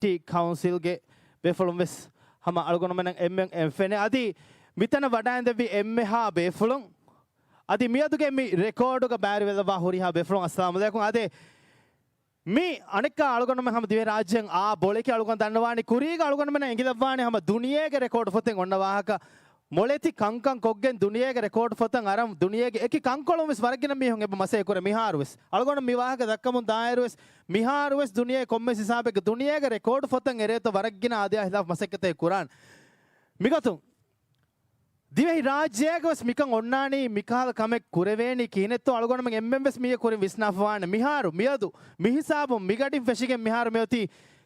city council ge befulum wes hama algon men em fene adi mitana wadande vi emme ha befulum adi miyaduge mi record ga bari velwa hori ha befulum assalamu alaikum ade mi anikka algon men hama dive rajyan a boleke algon dannawani kuriga algon men engilawani hama duniyege record foten onna wahaka මොලෙති කංකං කොග්ගෙන් දුනියේගේ record ෆොතන් අරම් දුනියේගේ එකි කංකොලොමස් වරගෙන මිහුන් එබ මසේ කුර මිහාරුවස් අලගොන මිවාහක දක්කමුන් දායරුවස් මිහාරුවස් දුනියේ කොම්මෙස් හිසාබෙක දුනියේගේ රෙකෝඩ් ෆොතන් එරේත වරගෙන ආදියා හිලාෆ් මසෙකතේ කුරාන් මිගතුන් දිවෙහි රාජ්‍යයකවස් මිකන් ඔන්නානි මිකාල කමෙක් කුරවේනි කිනෙත්තෝ අලගොන මෙ එම්එම්එස් මිය කුරින් විස්නාෆවාන මිහාරු මියදු මිහිසාබු මිගටින් ෆෙෂිගෙන් මිහාරු මෙවති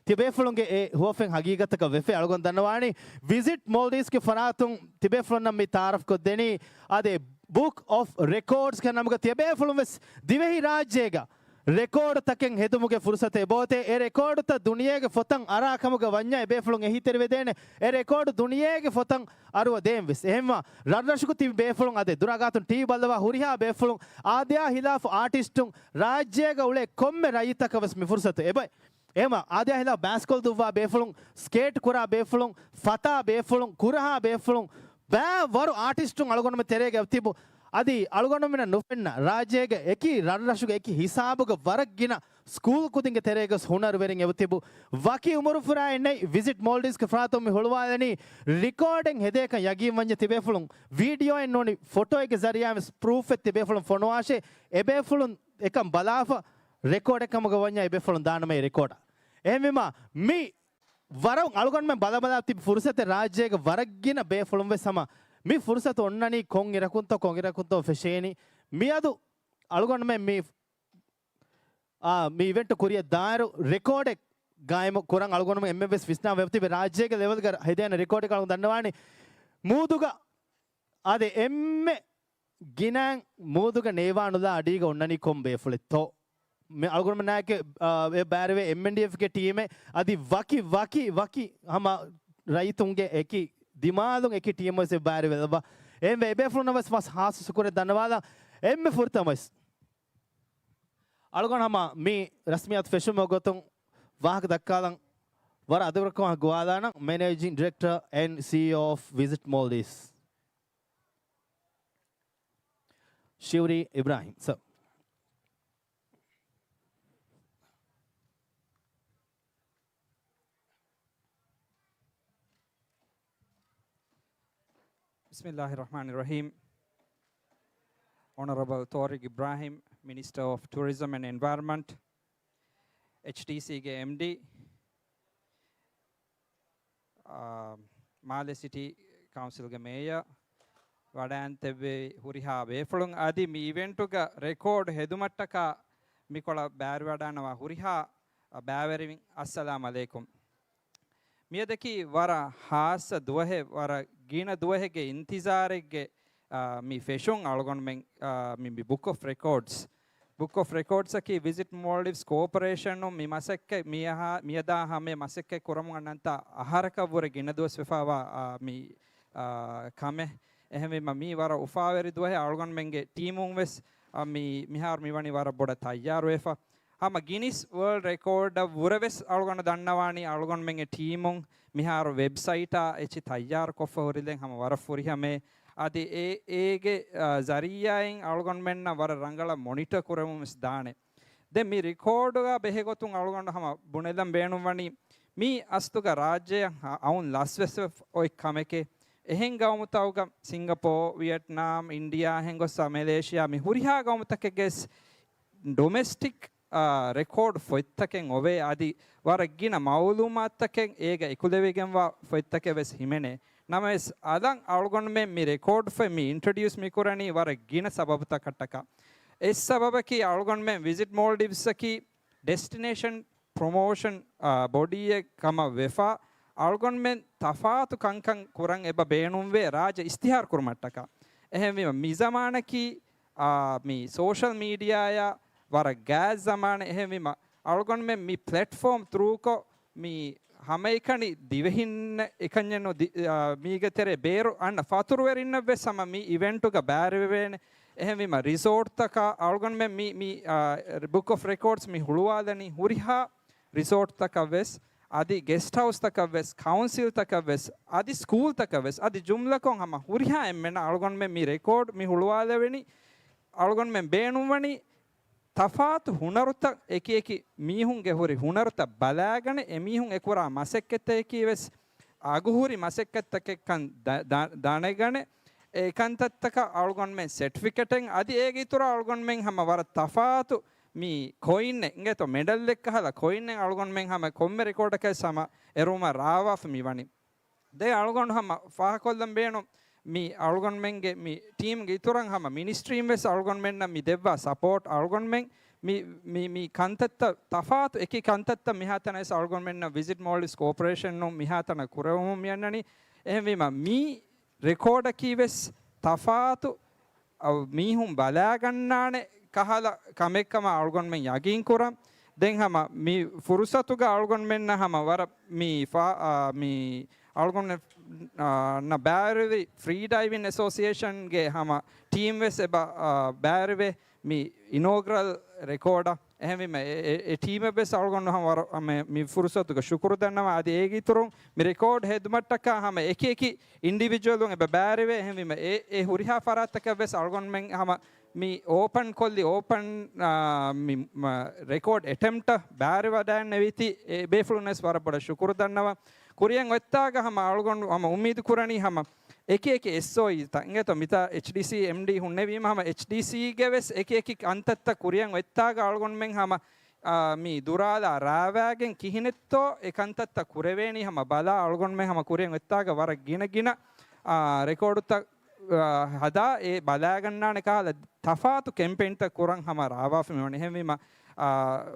තිබේෆලුන්ගේ ඒ හුවෆෙන් හගීගතක වෙෆේ අලගොන් දන්නවානි විසිට් මොල්ඩීස් ගේ ෆරාතුන් තිබේෆලුන් නම් මේ තාරෆ් කො දෙනි අදේ බුක් ඔෆ් රෙකෝඩ්ස් ක නමක තිබේෆලුන් වෙස් දිවෙහි රාජ්‍යයක රෙකෝඩ් තකෙන් හෙදුමුගේ ෆුර්සතේ බෝතේ ඒ රෙකෝඩ් ත දුනියේගේ ෆොතන් අරාකමුගේ වඤ්ඤා බේෆලුන් එහි තෙරෙ දෙනේ ඒ රෙකෝඩ් දුනියේගේ ෆොතන් අරුව දෙම් වෙස් එහෙම රඩරෂුකු තිබේෆලුන් අදේ දුරාගතුන් ටී බල්ලවා හුරිහා බේෆලුන් ආදියා හිලාෆ් ආටිස්ටුන් රාජ්‍යයක උලේ කොම්මෙ රයිතක වෙස් මි ෆුර්සතේ එබයි එම ආදියා හිලා බෑස්කොල් දුවා බේෆලුන් ස්කේට් කුරා බේෆලුන් ෆතා බේෆලුන් කුරහා බේෆලුන් බෑ වරු ආටිස්ටුන් අලගොනම තෙරේගේ තිබු අදි අලගොනම මෙන්න නොපෙන්න රාජ්‍යයේ එකි රඩරෂුගේ එකි හිසාබුග වරක්ගින ස්කූල් කුදින්ගේ තෙරේගේ හුනර් වෙරින් එවතිබු වකි උමරු ෆුරා එන්නේ විසිට් මොල්ඩිස් ක ෆ්‍රාතොම් මි හොලවාලනි රිකෝඩින් හෙදේක යගීම් වඤ්ඤ තිබේෆලුන් වීඩියෝ එන්න ඕනි ෆොටෝ එක zariyaam ප්‍රූෆ් එත් තිබේෆලුන් ෆොනවාෂේ එබේෆලුන් එකම් බලාෆ රෙකෝඩ් එකම ගවඤ්ඤා එබේෆලුන් දානමේ රෙකෝඩ් එහෙමම මි වරම් අලගොන් මම බල බල තිබ ෆුර්සත රාජ්‍යයක වරක්ගින බේෆලුම් වෙ සම මි ෆුර්සත ඔන්නනි කොන් ඉරකුන්තෝ ෆෙෂේනි මි අදු අලගොන් මම මි ඉවෙන්ට් කුරිය දායරු රෙකෝඩ් එක ගායම කුරන් අලගොන් මම එම්එස් විස්නා වෙබ් තිබ රාජ්‍යයක ලෙවල් කර හෙදෙන රෙකෝඩ් එක අලගොන් දන්නවානි මූදුග ආදේ එම්මෙ ගිනන් මූදුග නේවානුලා අඩීග ඔන්නනි කොම් බේෆලෙත්තෝ मैं अलगुन में ना के बैरवे एमएनडीएफ के टीम में आदि वाकी हम रईतुंगे एकी दिमागों एकी टीम में से बैरवे अब एम वेबे फ्लोन बस बस हाथ सुकुरे धन्यवाद एम में फुर्ता बस अलगुन हम मी रस्मियात फैशन में गोतुं वाहक दक्कालं वर अदुरको गुआदाना managing director and CEO of Visit Maldives शिवरी Ibrahim sir Bismillahirrahmanirrahim. Honorable Tariq Ibrahim, Minister of Tourism and Environment, HTC MD, Male City Council Mayor, Vadantebe Huriha Beflung Adi mi event to record Hedumataka Mikola Barwadanava Huriha Bavering Assalamu alaikum. මියදකි වර හාස දුවහෙ වර ගීන දුවහෙගේ ඉන්තිසාරෙගේ මි ෆෙෂුන් අලගොන් මෙන් මි book of records එකි Visit Maldives corporation නු මි මසෙක්ක මියදා හැම මසෙක්ක කරමු අනන්ත ආහාරක වර ගින දුවස් වෙෆාවා මි කමෙ එහෙම මි වර උෆාවරි දුවහෙ අලගොන් මෙන්ගේ ටීමුන් වෙස් මි මිහාර මිවනි වර බොඩ තයාර වෙෆා हम गिनीस वर्ल्ड रिकॉर्ड वुरवेस अलगोन दन्नवानी अलगोन मेंगे टीमुं मिहार वेबसाइट एचि तैयार कोफ होरिलें हम वर फुरी हमें आदि एगे जरियाइन अलगोन मेन्ना वर रंगला मॉनिटर कुरमु मिस दाने दे मी रिकॉर्ड गा बेहेगोतुं अलगोन हम बुनेदम बेणुवनी मी अस्तुग राज्य औन लास्वेस ओय कमेके එහෙන් ගවමුතවග සිංගපෝ වියට්නාම් ඉන්දියා හෙන්ගොස්ස මැලේසියා මි හුරිහා ගවමුතකෙගෙස් domestic record foittaken ove adi waragina maulumattaken ega ikulevigen wa foittake ves himene names adan algon me mi record fe mi introduce mi kurani waragina sababta kattaka es sababaki algon me visit Maldives ki destination promotion body e kama vefa algon me tafatu kankan kuran eba beenum ve raja istihar kurmattaka ehem mi zamana ki mi social media ya वर gas जमाने है मी अलगोन में मी platform through को मी हमें इकनी दिवहिन इकन्यनो मीगे तेरे बेरो अन्न फातुरवेरिन्न वे सम मी event का बैरवेन है मी रिसोर्ट तक अलगोन में मी बुक ऑफ रिकॉर्ड्स मी हुलवादनी हुरिहा रिसोर्ट तक वेस adi guest house takavves council takavves adi school takavves adi jumla kon hama huriha emmena algon men mi record mi hulwala weni algon men beenumwani තෆාත් හුනරුත එක එක මීහුන්ගේ හොරි හුනරුත බලාගෙන එමීහුන් එකුරා මසෙක්කෙත එකීවස් අගුහුරි මසෙක්කෙත්තක එක්කන් දානගන ඒකන්තත්තක අල්ගොන් මෙන් සර්ටිෆිකේටෙන් අදි ඒක ඉතුරු අල්ගොන් මෙන් හැම වර තෆාතු මී කොයින් එංගේ තෝ මෙඩල් එක හලා කොයින් එන් අල්ගොන් මෙන් හැම කොම්මෙ රෙකෝඩ් එකේ සම එරුම රාවාෆ් මිවනි දේ අල්ගොන් හැම ෆාකොල්ලම් බේනු mi algon menge mi team ge iturang hama ministry mes algon menna mi devwa support algon men mi kantatta tafat eki kantatta mihatana is algon menna visit malls corporation no mihatana kurawum yannani ehwema mi record kiwes tafatu mi hum bala gannane kahala kamekkama algon men yagin kuram den hama mi furusatuga algon menna hama war mi algon na Barwe Free Diving Association ge hama team wes eba Barwe mi inaugural recorder ehme me e team bes algon hama me mi fursatu ga shukuru dannawa adi ege iturun mi record hedmattaka hama eki individual un eba Barwe ehme me e huriha farataka bes algon men hama mi open kolli open mi record attempt Barwe dan neviti e befulness warapada shukuru dannawa kuriyan wettaga hama algon hama ummid kurani hama එක SOE tangeto mita HDC MD hunnevima hama HDC geves එක antatta kuriyan wettaga algon men hama mi durala rawagen kihinetto ekantatta kureveni hama bala algon men hama kuriyan wettaga war gina recordutta hada e bala gannane kala tafatu campaign ta kuran hama rawa fimone hemima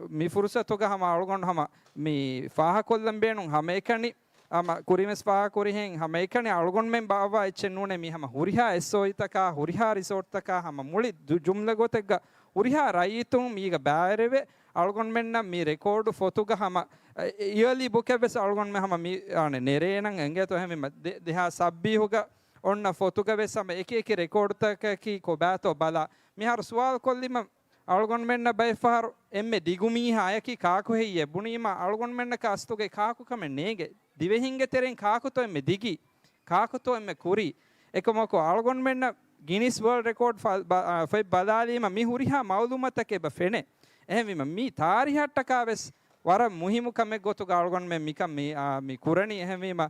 mi fursatuga hama algon hama mi faha kollam beenun hama ekani ama kurimes pa kurihen hama ekane algon men bawa echennune mi hama huriha SOE taka huriha resort taka hama muli jumla gotega huriha raitum miga baareve algon menna mi record fotuga hama yearly book eves algon men hama mi ane nerenan enge to hema deha sabbi huga onna fotuga ves hama ek record taka ki kobato bala mi har swal kollima algon menna by far emme digumi ha ayaki kaaku heye bunima algon menna ka astuge kaaku kame nege divehinge teren kaaku to emme digi kaaku to emme kuri ekomoko algon menna Guinness World Record fa badalima mi huriha maulumatake ba fene ehmima mi tarihatta ves wara muhimu kame gotu algon men mikam mi kurani ehmima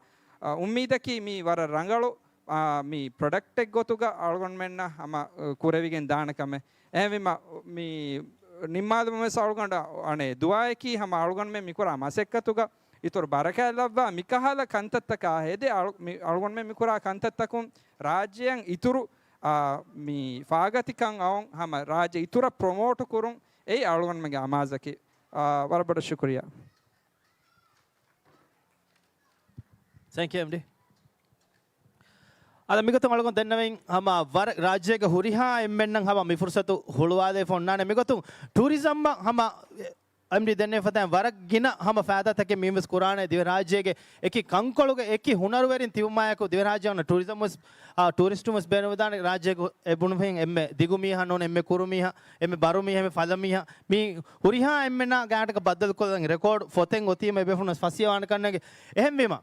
ummidaki mi wara rangalu mi product ek gotuga algon menna ama kurevigen danakame ehmima mi nimmadum mes algon ane duaeki hama algon men mikura masekkatuga itor baraka labba mikahala kantattaka hede algon men mikura kantattakum rajyan ituru mi fagatikan awon hama rajya itura promote kurun ei algon men amazaki warabada shukriya thank you MD ada migotun algon dennawen hama war rajyega huriha emmennan hama mi fursatu hulwade fonnane migotun tourism hama MD denne fatan warak gina hama faada take mimes qurane div rajyege eki kankoluge eki hunaruwerin tivmayako div rajyana tourism was tourist was benudane rajyege ebunwen emme digumiha non emme kurumiha emme barumiha emme falamiha mi huriha emmena gaataka baddal kolan record foten otime befunas fasiyawan kannage ehemmema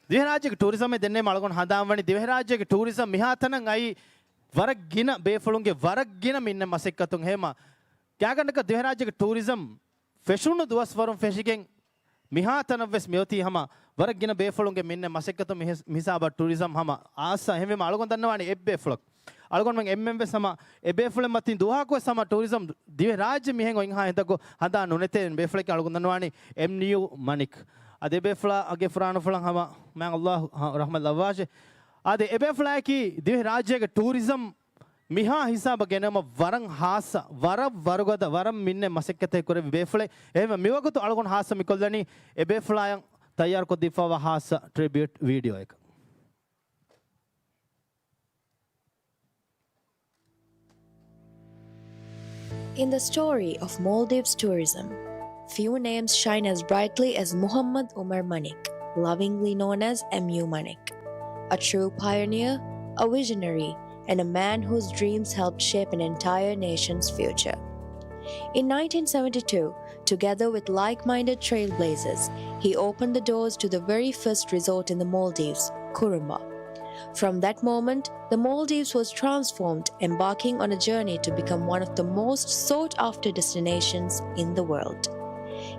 div rajyege tourism me denne malgon hadamwani div rajyege tourism mihatanan ai warak gina befulunge warak gina minne masekkatun hema kyaganaka div rajyege tourism feshunu duwas warum feshigen mihatana ves meoti hama waragina befulunge minne masekkatu misaba tourism hama asa hemme algon dannawani ebbe fulak algon men emmem ves hama ebbe fulen matin duha ko sama tourism dive rajya mihen oin ha hendago hada nunete befulek algon dannawani MNU manik ade befula age furana fulan hama man Allah rahmat lawaje ade ebbe fulaki dive rajya ge tourism miha hisaba genama waran hasa warugoda waram minne masekkate kore befule ehma miwagutu algon hasa mikollani e befulayan tayyar ko difawa hasa tribute video ek In the story of Maldives tourism, few names shine as brightly as Muhammad Umar Manik, lovingly known as MU Manik, a true pioneer, a visionary, and a man whose dreams helped shape an entire nation's future. In 1972, together with like-minded trailblazers, he opened the doors to the very first resort in the Maldives, Kurumba. From that moment, the Maldives was transformed, embarking on a journey to become one of the most sought-after destinations in the world.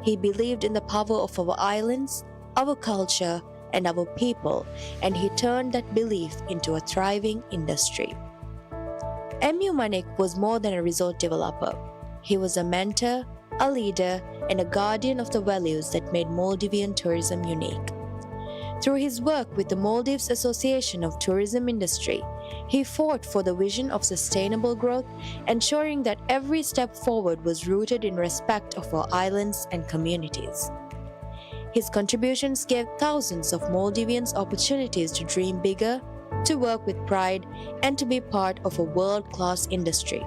He believed in the power of our islands, our culture, and our people, and he turned that belief into a thriving industry. MU Manik was more than a resort developer. He was a mentor, a leader, and a guardian of the values that made Maldivian tourism unique. Through his work with the Maldives Association of Tourism Industry, he fought for the vision of sustainable growth, ensuring that every step forward was rooted in respect of our islands and communities. His contributions gave thousands of Maldivians opportunities to dream bigger, to work with pride, and to be part of a world-class industry.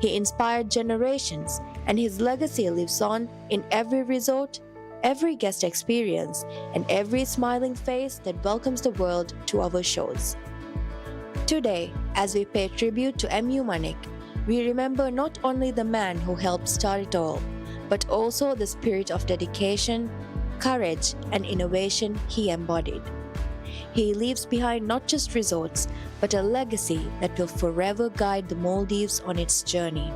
He inspired generations, and his legacy lives on in every resort, every guest experience, and every smiling face that welcomes the world to our shores. Today, as we pay tribute to MU Manik, we remember not only the man who helped start it all, but also the spirit of dedication, courage, and innovation he embodied. He leaves behind not just resorts, but a legacy that will forever guide the Maldives on its journey.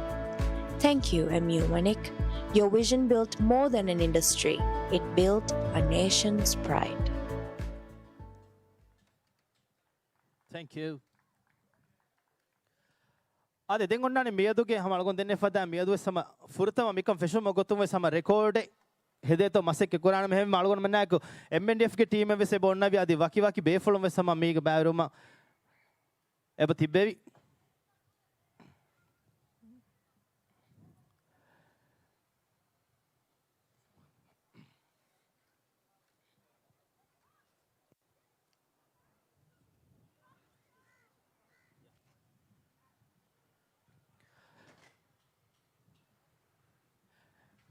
Thank you, MU Manik. Your vision built more than an industry, it built a nation's pride. Thank you. Ade dengonnane miyaduge hama algon denne fada miyadu sama furtama mikam fashion mogotum we sama record hedeto masek kurana mehem algon mennaku MNDF ge team we se bonna vi adi waki waki befolom we sama mega bayruma eba tibbevi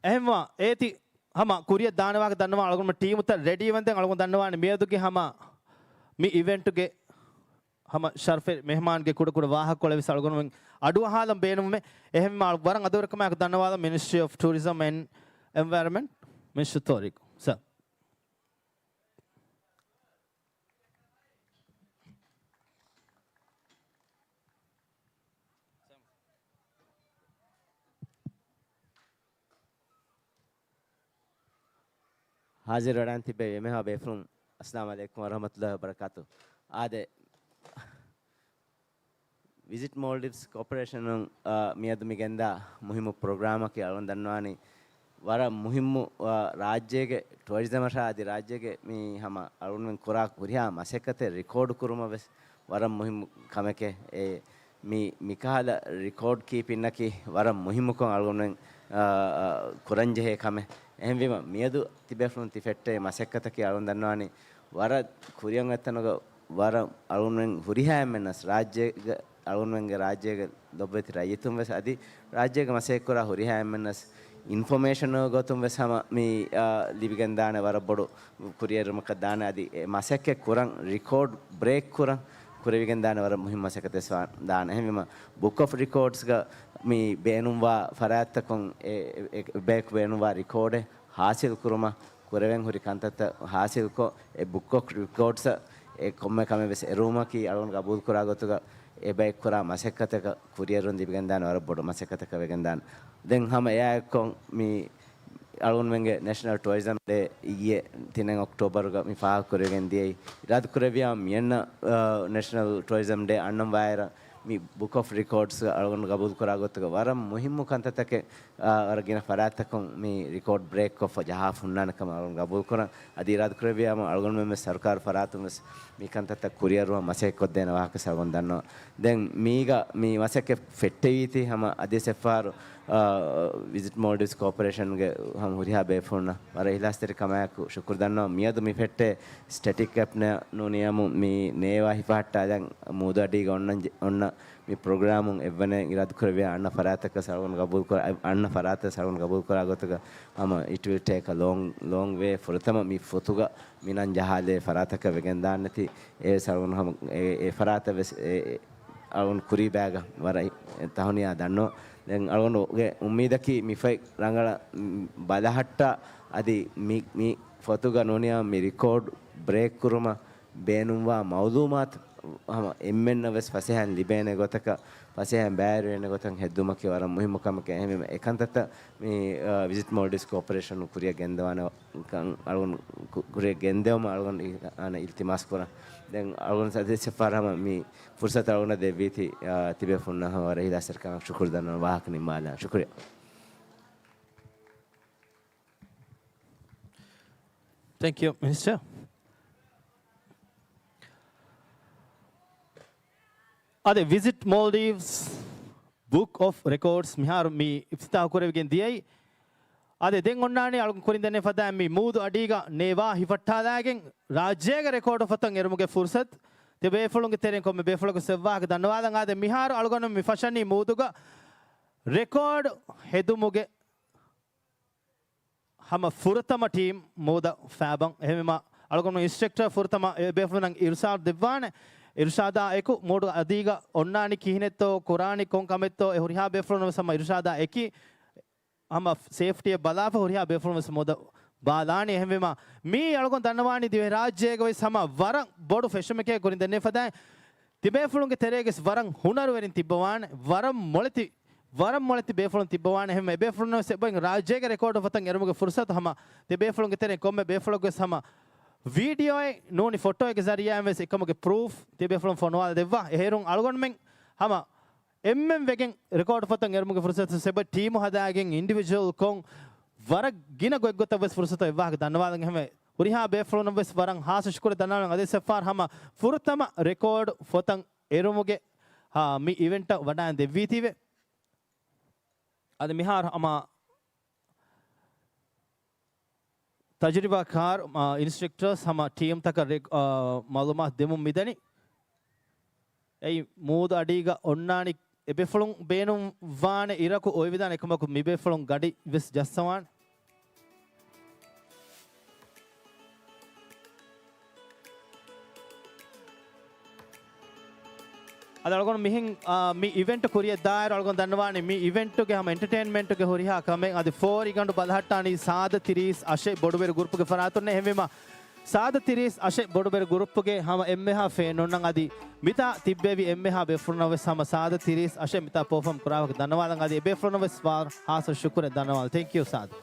එහෙම ඒති හම කුරිය දානවාක දන්නවා අලගොම team උත ready වෙන්දෙන් අලගොම දන්නවානේ මියදුගේ හම මි event ගේ හම ෂර්ෆේ මෙහමාන් ගේ කුඩ කුඩ වාහක කොළ විස අලගොම අඩුව හාලම් බේනුම මේ එහෙම වරන් අදවරකම යක දන්නවාද ministry of tourism and environment minister Thoriq sir हाजिर रडान तिबे में हा बेफ्रुम अस्सलाम वालेकुम व रहमतुल्लाहि व बरकातुहू आदे विजिट मालदीव्स कॉर्पोरेशन मियदु मिगेंदा मुहिम प्रोग्राम के अलवन दन्वानी वर मुहिम राज्य के टूरिज्म आदि राज्य के मी हम अलवन कुराक पुरिया मसेकते रिकॉर्ड कुरुम बस वर मुहिम कमे के ए मी मिकाल रिकॉर्ड की पिन्न की वर मुहिम को अलवन कुरंजे है कमे එහෙම වීම මියදු තිබෙෆුන් තිෆෙට්ටේ මසෙක්කත කි අලුන් දන්නවානි වර කුරියන් අත්තනක වර අලුන්ෙන් හුරිහායම්මනස් රාජ්‍යග අලුන්ෙන්ගේ රාජ්‍යග දොබ්බති රාජ්‍යතුම් වෙස අදි රාජ්‍යග මසෙක්කර හුරිහායම්මනස් ඉන්ෆෝමේෂන් ගොතුම් වෙසම මේ ලිවිගෙන් දාන වර බොඩු කුරියරමක දාන අදි මසෙක්කේ කුරන් රෙකෝඩ් බ්‍රේක් කුරන් කුරවිගෙන් දාන වර මුහිම් මසෙකත දාන එහෙම වීම බුක් ඔෆ් රෙකෝඩ්ස් ග मी बेनुवा फरातकों बैक बेनुवा रिकॉर्ड हासिल कुरुमा कुरेवें हुरी कंतत हासिल को ए बुक ऑफ रिकॉर्ड्स ए कोम्मे कमे बेस एरुमा की अलवन कबूल कुरागतुगा ए बैक कुरा मसेकतक कुरियरुन दिबगंदान वर बोड मसेकतक वेगंदान देन हम याको मी अलवन मेंगे नेशनल टूरिज्म डे ये 3 अक्टूबर ग मी फा कुरेवें दिए रात कुरेविया मियन नेशनल टूरिज्म डे अन्नम वायरा मी बुक ऑफ रिकॉर्ड्स अलगन कबूल करागोतगा वरम मुहिम कंततके अरगिन फरातकम मी रिकॉर्ड ब्रेक ऑफ जहा फुन्नानकम अलगन कबूल करा अदिराद करबियाम अलगन में सरकार फरातुम मी कंतत कुरियर व मसे को देना वाक सरगन दन्नो देन मीगा मी मसे के फेट्टेवीति हम अदिसेफार विजिट मालदीव्स कॉर्पोरेशन के हम हुरिया बेफुना वर हिलास्तर कमायक शुक्र दन्नो मियदु मी फेट्टे स्टैटिक अपने नुनियम मी नेवा हिफाट्टा दन मुदडी ඔන්න මේ ප්‍රෝග්‍රෑම් එවනේ ඉරාද කරවිය අන්න ෆරාතක සරවන කබූල් කර අන්න ෆරාත සරවන කබූල් කරාගතක මම it will take a long way ෆොරතම මේ ෆොතුග මිනන් ජහලේ ෆරාතක වෙගෙන් දාන්නති ඒ සරවන ඒ ෆරාත අලුන් කුරි බෑග වරයි තහුනියා දන්නෝ දැන් අලගොනගේ උම්මීදකි මිෆයි රංගල බදහට්ට අදි මි ෆොතුග නොනියා මි රිකෝඩ් බ්‍රේක් කුරුම බේනුම්වා මවුදුමාත් හම එම්මෙන්න වෙස් පසෙහන් ලිබේන ගොතක පසෙහන් බෑරවෙන ගොතන් හෙද්දුමකි වරම් මුහිමකමක එහෙම එකන්තත මේ විසිට් මොල්ඩිස් කෝපරේෂන් කුරිය ගෙන්දවන අලගොන කුරිය ගෙන්දවම අලගොන අන ඉල්තිමාස් කරා දැන් අලගොන සදේශ පාරම මේ ෆුර්සත අලගොන දෙවිති තිබේ ෆුන්නා වර හිලා සර්කම් ශුක්‍ර දන්නවා වාහක නිමාලා ශුක්‍රියා Thank you, Minister. Ade Visit Maldives Book of Records mihar mi iftitah kurevgen diyai ade den onnani algun korindene fada mi muudu adiga neva hifattadagen rajyega record fatan erumuge fursat te befulunge teren komme befuluge sevwaga danwadan ade mihar algon mi fashani muuduga record hedumuge hama furatama team moda faban ehema algon instructor furatama befulunang irsad devwane ඉර්ෂාදා එකු මෝඩු අදීග ඔන්නානි කිහිනෙත්තෝ කුරානි කොන් කමෙත්තෝ එහුරිහා බෙෆ්ලොනව සම ඉර්ෂාදා එකි අම සේෆ්ටිය බලාප හුරිහා බෙෆ්ලොනව සමෝද බාලානි එහෙමෙම මී අලගොන් දන්නවානි දිවේ රාජ්‍යයක වෙයි සම වරන් බොඩු ෆෙෂම් එකේ කොරින් දෙන්නේ ෆදා තිබේෆ්ලොන්ගේ තෙරේගෙස් වරන් හුනරු වෙරින් තිබ්බවාන වරම් මොලති බෙෆ්ලොන් තිබ්බවාන එහෙම බෙෆ්ලොනව සෙබෙන් රාජ්‍යයක රෙකෝඩ් ෆතන් එරුමුගේ ෆුර්සත් හම තිබේෆ්ලොන්ගේ තෙරේ කොම්මේ බෙෆ්ලොන්ගේ සම video noni photo එක zariya mes එකමගේ proof තිබේ from phone දෙවවා එහෙරුන් අලගොන් මෙන් හම එම්එම් වෙගෙන් රෙකෝඩ් ෆතන් එරුමුගේ ෆුර්සත සෙබ ටීම් හදාගෙන් ඉන්ඩිවිජුවල් කොන් වර ගින ගොක් ගොත වෙස් ෆුර්සත එවවාක දන්නවාදන් එහෙම උරිහා බේෆ්ලොන වෙස් වරන් හාස ශුක්‍ර දන්නවාන අදේ සෆාර හම ෆුර්තම රෙකෝඩ් ෆතන් එරුමුගේ හා මි ඉවෙන්ට් වඩා දෙවී තිවේ අද මිහාර අම तजुर्बा कार इंस्ट्रक्टर्स हम टीम तक मालूमात देमु मिदनी ऐ मूद अडीगा ओन्नानी एबेफलुं बेनुं वाने इरकु ओय विधान एकमकु मिबेफलुं गडी विस जස්සवान අද අලගොන මිහින් මේ ඉවෙන්ට් කුරිය දායර අලගොන දන්නවානේ මේ ඉවෙන්ට් එකේ හැම එන්ටර්ටේන්මන්ට් එකේ හොරිහා කමෙන් අද 4 ඉගඬු බදහට්ටානි සාද 30 අෂේ බොඩුබෙර ගෲප් එකේ ෆරාතුන්නේ හැමෙම සාද 30 අෂේ බොඩුබෙර ගෲප් එකේ හැම එම්මෙහා ෆේන් ඔන්නන් අදි මිතා තිබ්බේවි එම්මෙහා බෙෆුනවස් හැම සාද 30 අෂේ මිතා පර්ෆෝම් කරාවක දන්නවාදන් අදි බෙෆුනවස් වාර හාස ශුක්‍ර දන්නවාල් thank you සාද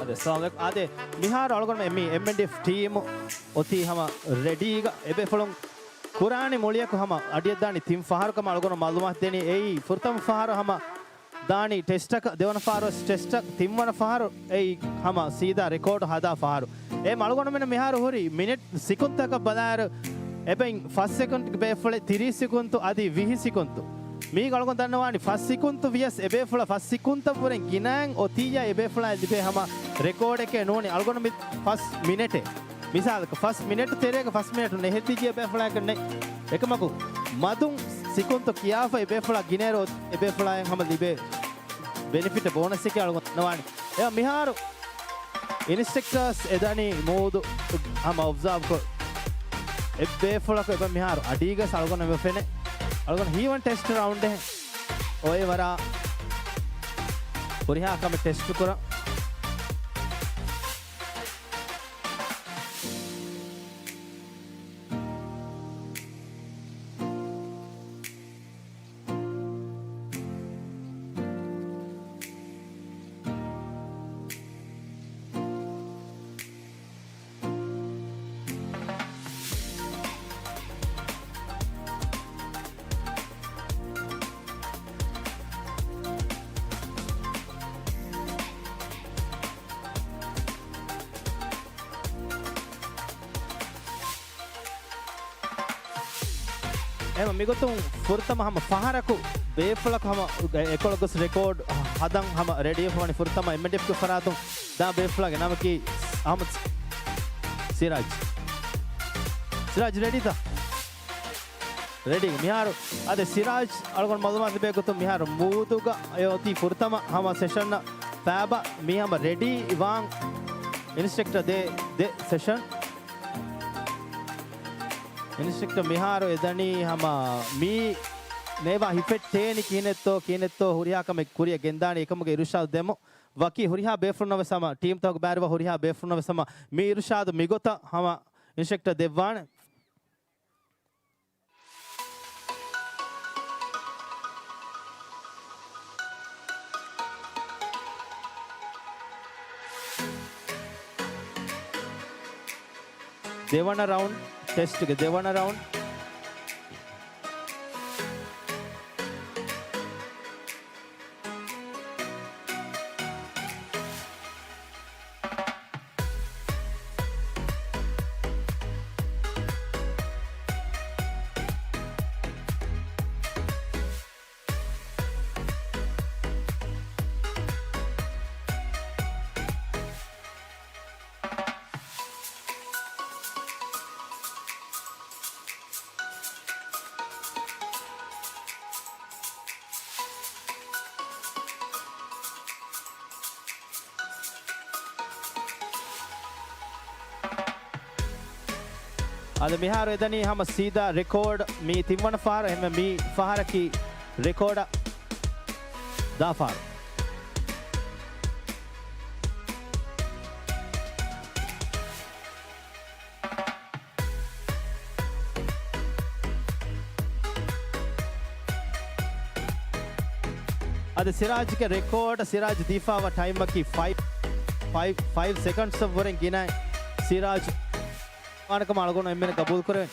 අද සාමක අද මිහාර අලගොන මේ MNDF ටීම් ඔති හම රෙඩීග එබේ ෆලොන් කුරානි මොලියක හම අඩිය දානි තිම් ෆහරකම අලගොන මල්ලුමත් දෙනි එයි ෆුර්තම් ෆහර හම දානි ටෙස්ට් එක දෙවන ෆහර ටෙස්ට් එක තිම්වන ෆහර එයි හම සීදා රෙකෝඩ් හදා ෆහර ඒ මල්ගොන මෙන්න මිහාර හොරි මිනිට් සිකුන්තක බදාර එබෙන් ෆස් සෙකන්ඩ් බේ ෆලේ 30 සිකුන්තු අදි 20 සිකුන්තු මේ ගලකොන් දන්නවානි ෆස් සිකුන්තු වියස් එබේ ෆල ෆස් සිකුන්ත පුරෙන් ගිනන් ඔතිය එබේ ෆල දිබේ හම රෙකෝඩ් එකේ නෝනි අලගොන මි ෆස් මිනිටේ මිසාලක ෆස් මිනිට් තෙරේක ෆස් මිනිට් නෙහෙති කිය එබේ ෆල එකනේ එකමකු මදුන් සිකුන්තු කියාෆ එබේ ෆල ගිනේරෝ එබේ ෆලයන් හම දිබේ බෙනිෆිට බෝනස් එක අලගොන් දන්නවානි එයා මිහාරු ඉන්ස්ට්‍රක්ටර්ස් එදනි මෝදු හම ඔබ්සර්ව් කර එබේ ෆලක එබ මිහාරු අඩීග සල්ගොන වෙෆෙනේ අලගොන හීවන් ටෙස්ට් රවුන්ඩ් එක ඔය වරා පුරිහා කම ටෙස්ට් කරා එම මිගොතුන් ෆුර්තම හම ෆහරකු බේෆලක හම එකොලගස් රෙකෝඩ් හදන් හම රෙඩිය ෆවනි ෆුර්තම MDF ක ෆරාතුන් දා බේෆලගේ නම කි අහමද් සිරාජ් රෙඩි තා රෙඩි මිහාරු අද සිරාජ් අලගොන් මල්ලුමත් බේගොතුන් මිහාරු මූදුග යෝති ෆුර්තම හම සෙෂන් ෆෑබ මිහම රෙඩි ඉවාන් ඉන්ස්ට්‍රක්ටර් දේ සෙෂන් ඉන්ස්ට්‍රක්ටර් මිහාරු එදනි හම මී ನೇವಾ ಹಿಫೆಟ್ ತೇನಿ ಕೀನೆತ್ತೋ ಹುರಿಯಾಕಮ ಕುರಿಯ ಗೆಂದಾಣಿ ಏಕಮಗೆ ಇರುಷಾದ್ ದೆಮೊ ವಕಿ ಹುರಿಯಾ ಬೇಫ್ರುನವ ಸಮ ಟೀಮ್ ತೋಗ ಬ್ಯಾರವ ಹುರಿಯಾ ಬೇಫ್ರುನವ ಸಮ ಮೀ ಇರುಷಾದ್ ಮಿಗೊತ ಹಮ ಇನ್ಸ್ಟ್ರಕ್ಟರ್ ದೆವ್ವಾಣ ದೇವಣ ರೌಂಡ್ ಟೆಸ್ಟ್ಗೆ ದೇವಣ ರೌಂಡ್ අද මිහාර එදනි හම සීදා රෙකෝඩ් මී තිම්වන ෆාර එම මී ෆහරකි රෙකෝඩ දාෆාර අද සිරාජ්ගේ රෙකෝඩ් සිරාජ් දීෆාව ටයිම් එකි 5 seconds වරෙන් गिनाय සිරාජ් आनक मालगोन एमने कबूल करे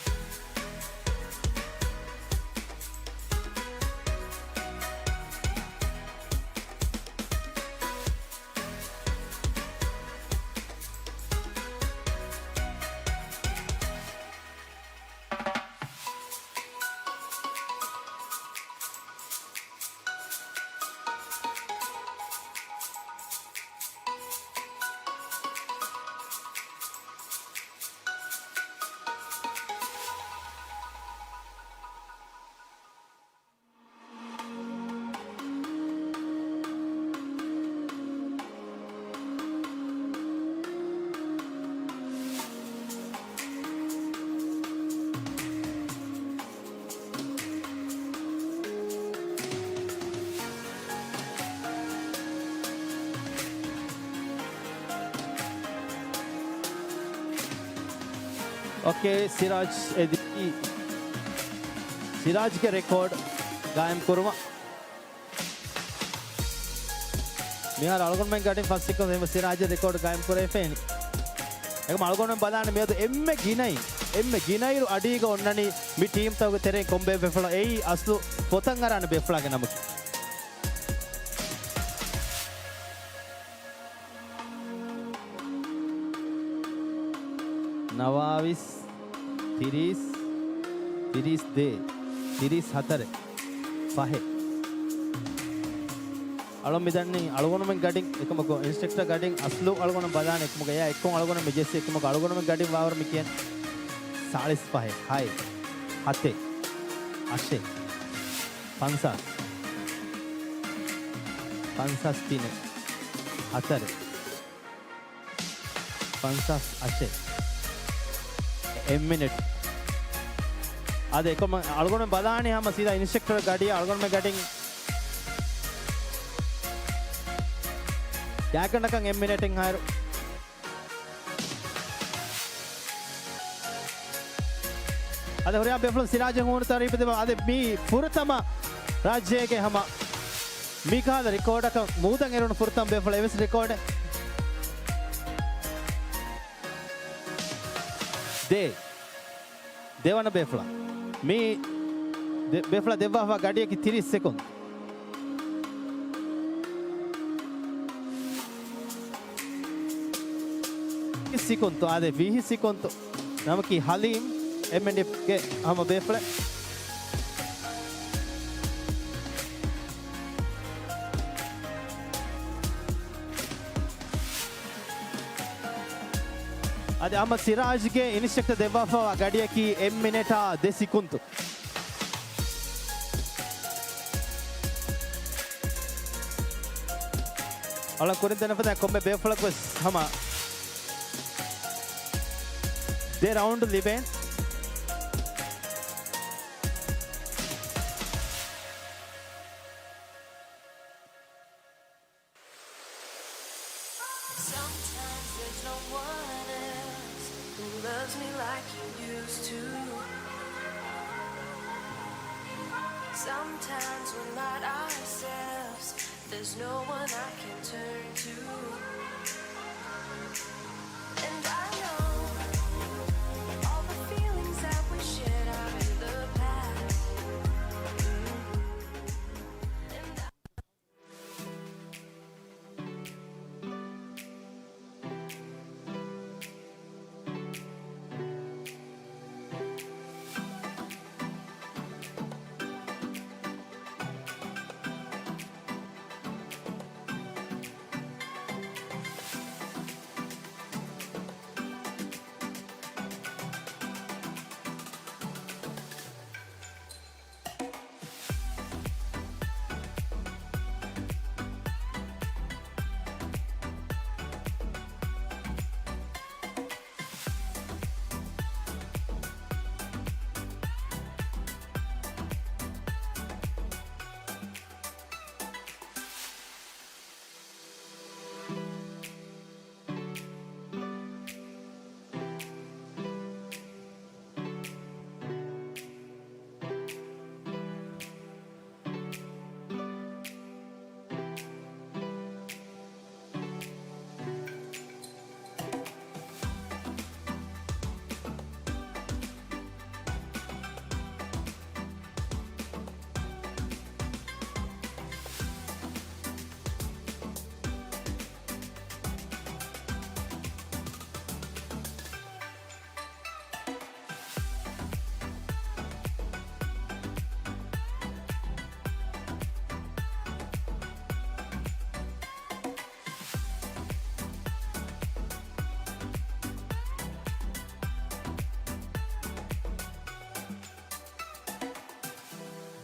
ओके सिराज सिराज के रिकॉर्ड कायम करुवा මෙයා අල්ගොන්මෙන් ගටින් ෆස්ට් එක එහෙම සිරාජ් රෙකෝඩ් ගායම් කරේ ෆේනි ඒක අල්ගොන්මෙන් බලන්න මෙයද එම්මෙ ගිනයිරු අඩීග ඔන්නනි මි ටීම් තවග තෙරේ කොම්බේ බෙෆල එයි අස්ලු පොතන් අරන්න බෙෆලාගේ නමුත් නවාවිස් 30 දේ 34 5 අලොම් මිදන්නේ අලගොනම ගඩින් එකමක ඉන්ස්ට්‍රක්ටර් ගඩින් අස්ලු අලගොන බදාන එකමක එයා එක්කම අලගොන මෙජෙස් එකමක අලගොනම ගඩින් වාවර මිකියන් 45 6 7 8 50 53 4 58 मिनट अदे को अलगोन में बदाने हम सीधा इंस्ट्रक्टर गाड़ी अलगोन में गाड़ी क्या करना का मिनट हायर अदे हो रहा बेफल सिराज होने तारीफ दे अदे मी फुरतम राज्य के हम मी का रिकॉर्ड का मूदंग एरोन फुरतम बेफल एवस रिकॉर्ड देवान बेफला मी बेफला देवा हुआ गाड़ी की 30 सेकंड 30 सेकंड तो आधे 20 सेकंड तो नमक की हलीम एमएनडी के हम बेफला अदे हम सिराज के इनिस्ट्रक्टर देवाफा गाड़िया की एम मिनट देसी कुंतु अला कुरिंदे न पता कोम्बे बेफलक बस हम दे round लिवेन Sometimes we're not ourselves. There's no one I can turn to. And I know all the feelings that we shared are in the past. And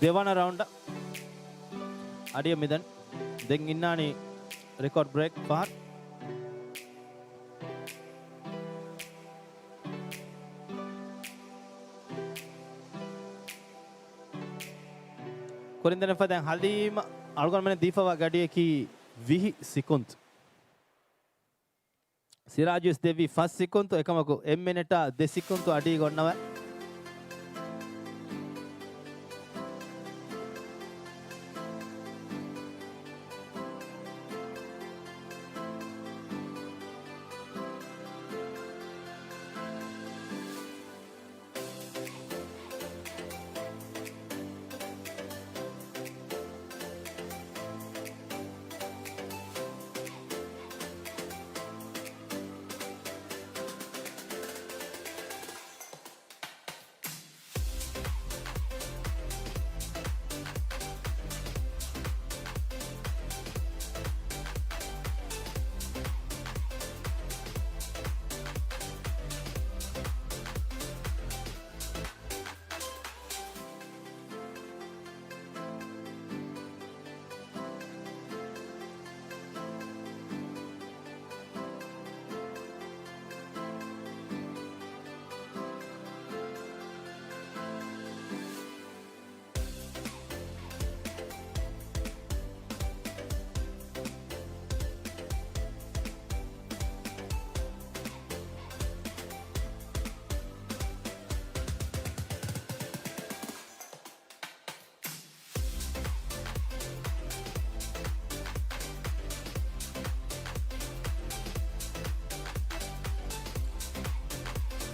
देवाना राउंड अडिया मिदन देंग इन्नानी रिकॉर्ड ब्रेक पार कोरिंदने फदें हलीम अलगोन मैंने दीफावा गाड़िए की 20 second सिराजुस देवी 1 second तो एकमको M minute 2 second तो अडी गोन्नवा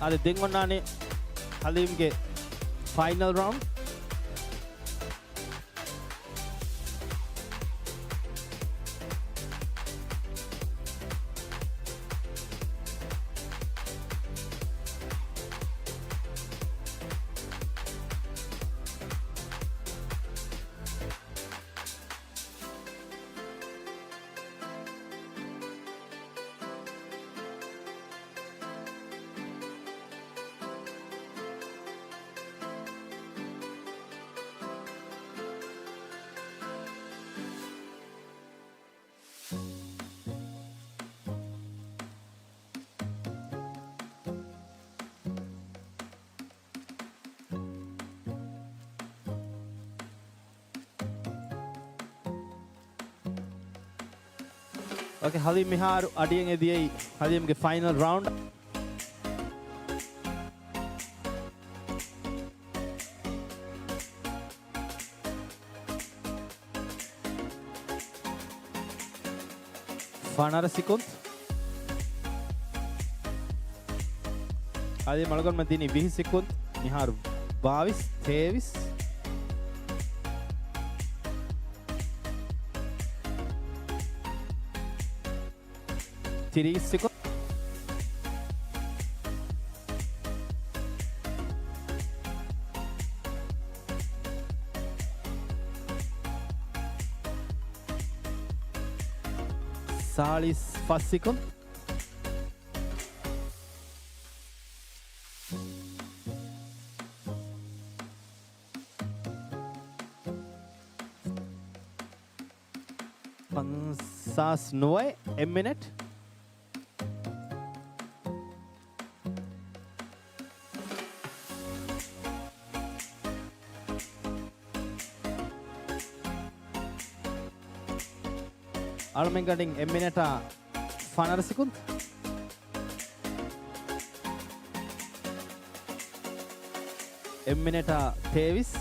අද දෙන් ඔන්නානේ හලීම්ගේ final round. Okay, Halim Mihar අඩියෙන් එදියයි හලීම්ගේ ෆයිනල් රවුන්ඩ්. ෆනර සිකුන්ත් අද මලගොන් මතිනි 20 සිකුන්ත් මිහාර 22 23 30 sekund. Salis 5 sekund. Pansas 9 minute. අලුමෙන් ගඩින් එම්මිනට ෆනර සිකුන්ත්. එම්මිනට Thewis.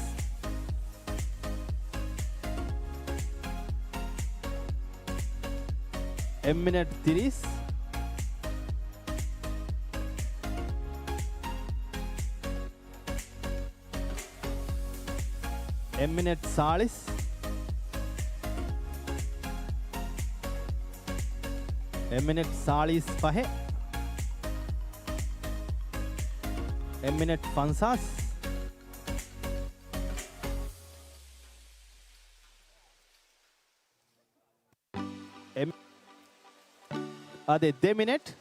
එම්මිනට 30. එම්මිනට 40. එම්මිනට් 45. එම්මිනට් 50. අද 2 මිනිට්.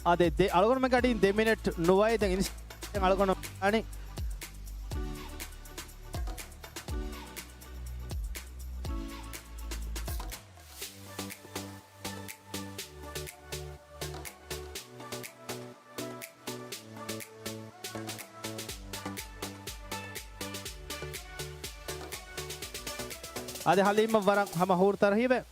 අද අලගොනම කටින් 2 මිනිට් නොවයි දැන් ඉන්ස්ට්‍රක්ෂන් අලගොන අනේ आधे हालिम वरक हम हूर तरहीब है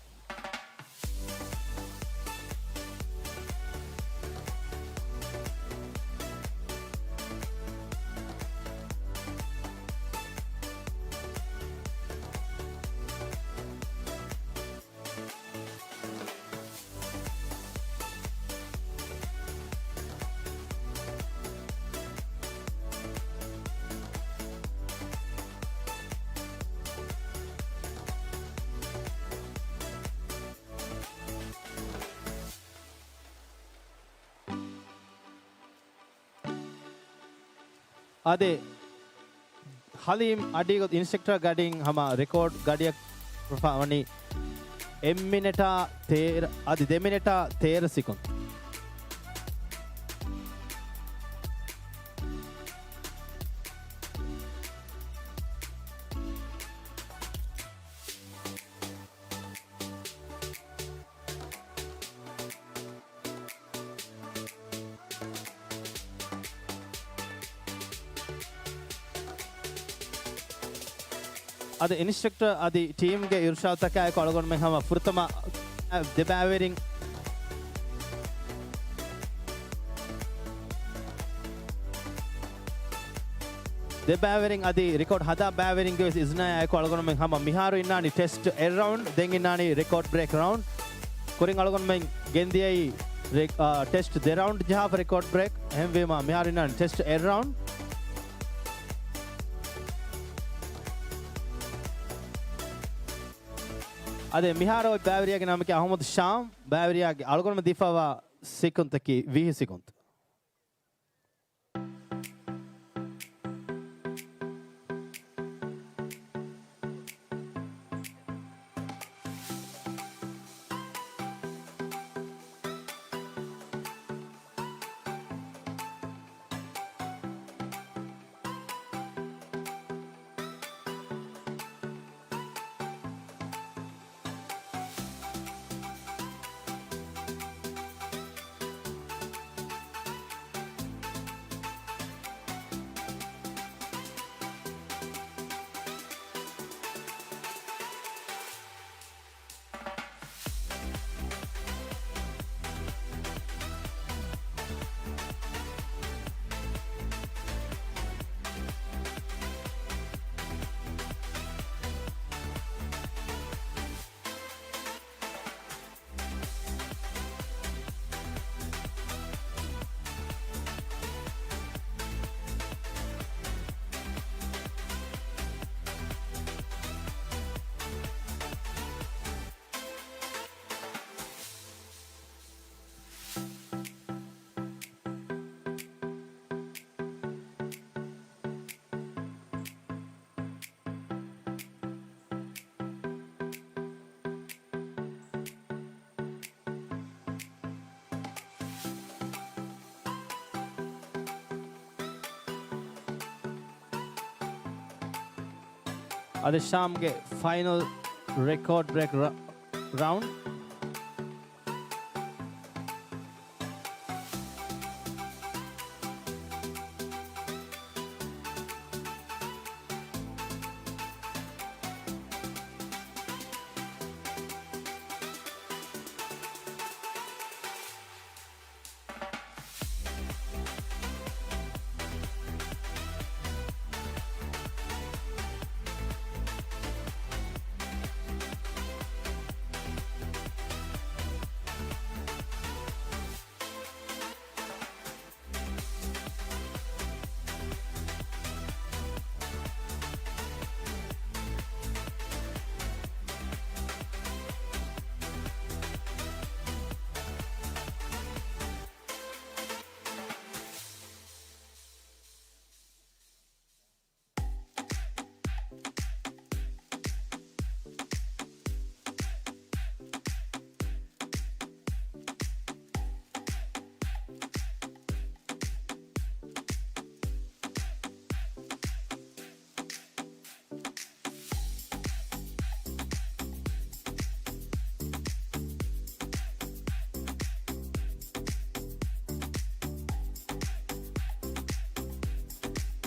आधे हलीम अडी को इंस्ट्रक्टर गार्डिंग हम रिकॉर्ड गाड़िया प्रफावनी एम मिनटा तेर आधे 2 मिनटा 13 सेकंड आधे इंस्ट्रक्टर आदि टीम के इर्शाद तक आए कॉलगोन में हम फुर्तमा डिबैवरिंग දෙබෑවරින් අධි රෙකෝඩ් හදා බෑවරින් ගෙවස් ඉස්නෑ අයක අලගොනමෙන් හම මිහාරු ඉන්නානි ටෙස්ට් එර් රවුන්ඩ් දෙන් ඉන්නානි රෙකෝඩ් බ්‍රේක් රවුන්ඩ් කොරින් අලගොනමෙන් ගෙන්දියයි ටෙස්ට් දෙ රවුන්ඩ් ජහාප රෙකෝඩ් බ්‍රේක් හැම්වේම මිහාරු ඉන්නානි ටෙස්ට් එර් රවුන්ඩ් අද මිහාරෝ බෑවරියාගේ නාමක අහමද් ශාම් බෑවරියාගේ අලගොනම දිෆාවා සිකුන්තකි 20 සිකුන්ත අද ශාම්ගේ ෆයිනල් රෙකෝඩ් බ්‍රේක් රවුන්ඩ්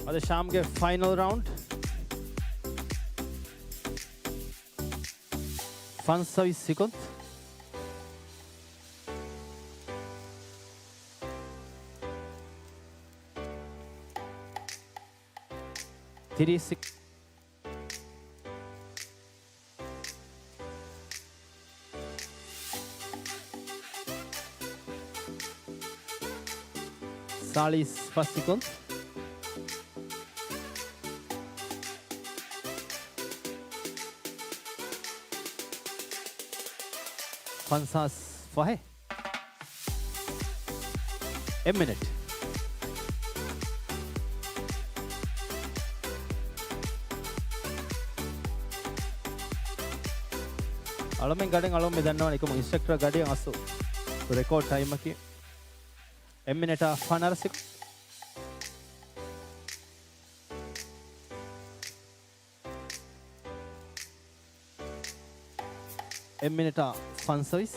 අද ශාම්ගේ ෆයිනල් රවුන්ඩ් ෆන් සවිස් සිකුන්ත් තිරිසික් සාලිස් පස් සිකුන්ත් පන්සස් පහේ එමිනිට් අලමෙන් ගඩෙන් අලොම් මේ දන්නවා එකම ඉන්ස්ට්‍රක්ටර් ගඩියෙන් අස්සු රෙකෝඩ් ටයිම් එකේ එමිනිට ෆනරසික් එමිනිට ෆන් සර්විස්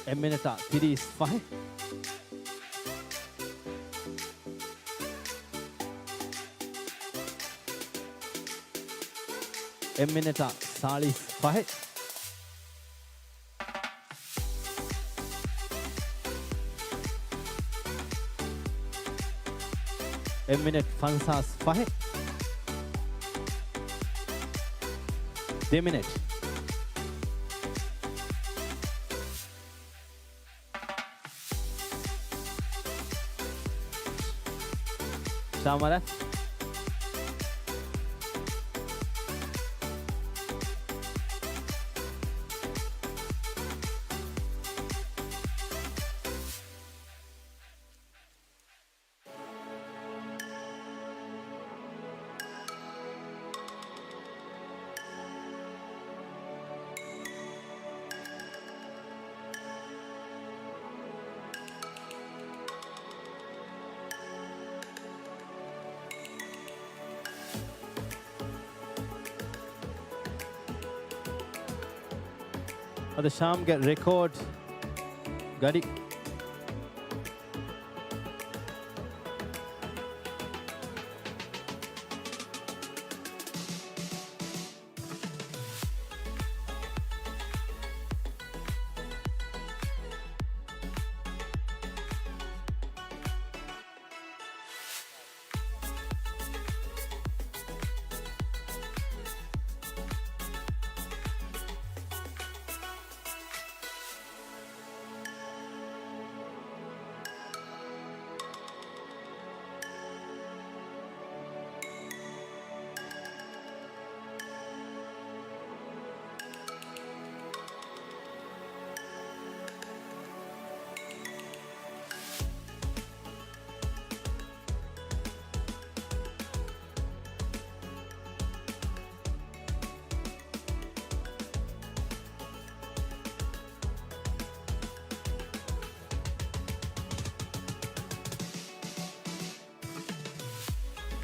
එමිනිට 35 එමිනිට 45 මිනිට් 55 2 මිනිට් Samara අද ශාම්ගේ රෙකෝඩ් ගඩි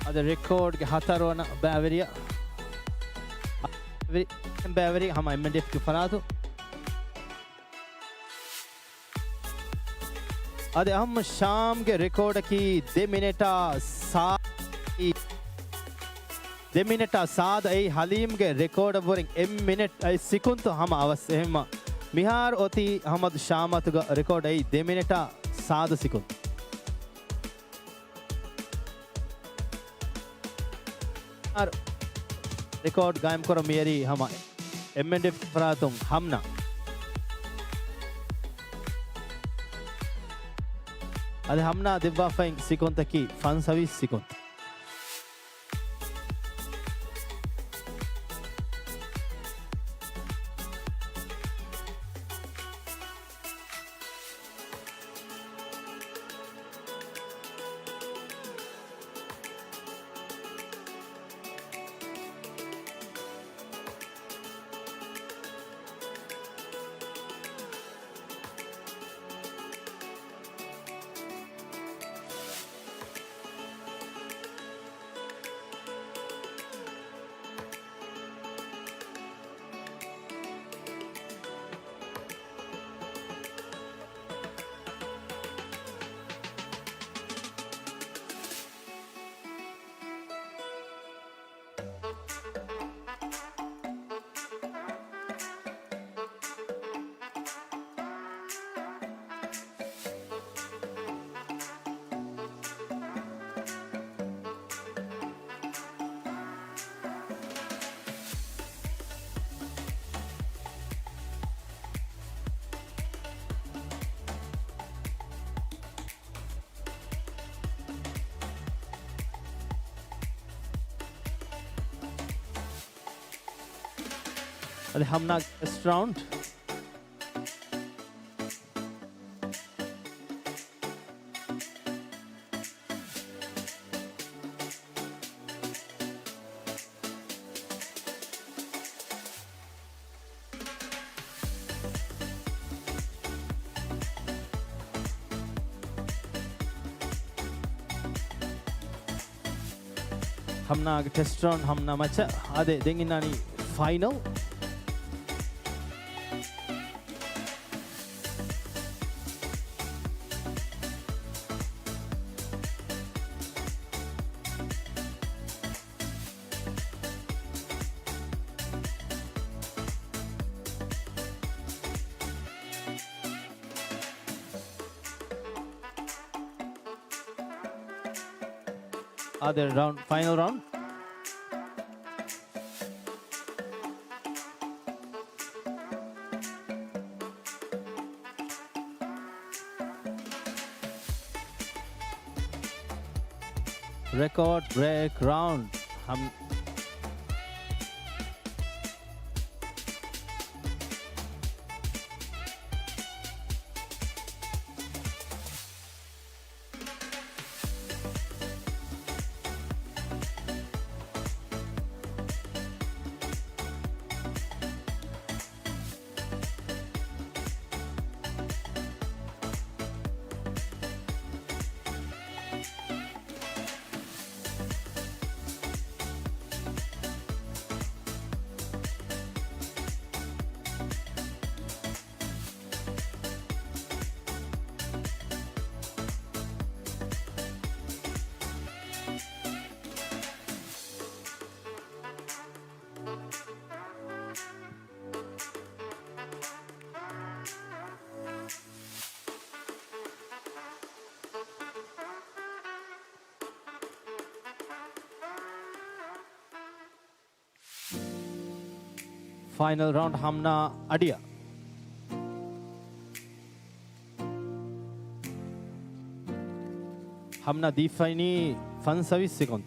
අද රෙකෝඩ්ගේ හතරවන බෑවරිය බෑවරි හම MNDF ෆරාතු අද අහම ශාම්ගේ රෙකෝඩකි දෙමිනට සාද ඒ හලීම්ගේ රෙකෝඩ වරින් මිනිට් අයි සිකුන්තු හම අවස් එහෙම මිහාර ඔති හමද ශාමතුග රෙකෝඩ ඒ දෙමිනට සාද සිකුන්තු रिकॉर्ड गायम करो मेरी हम MNDF फरातुम हमना अरे हमना दिव्वा फाइन सिकोंत की फन सर्विस सिकोंत अरे हमना नेक्स्ट राउंड हमना टेस्ट राउंड हमना मचा अदे देंगिनानी final other round, final round. Record break round. Final round Hamna Adia. Hamna Difani Fan Service Second.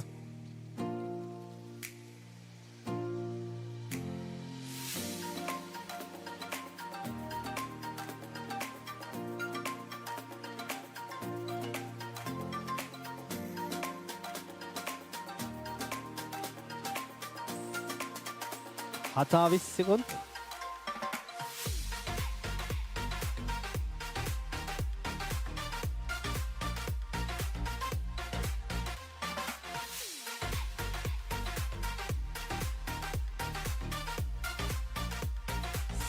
Hatavis second.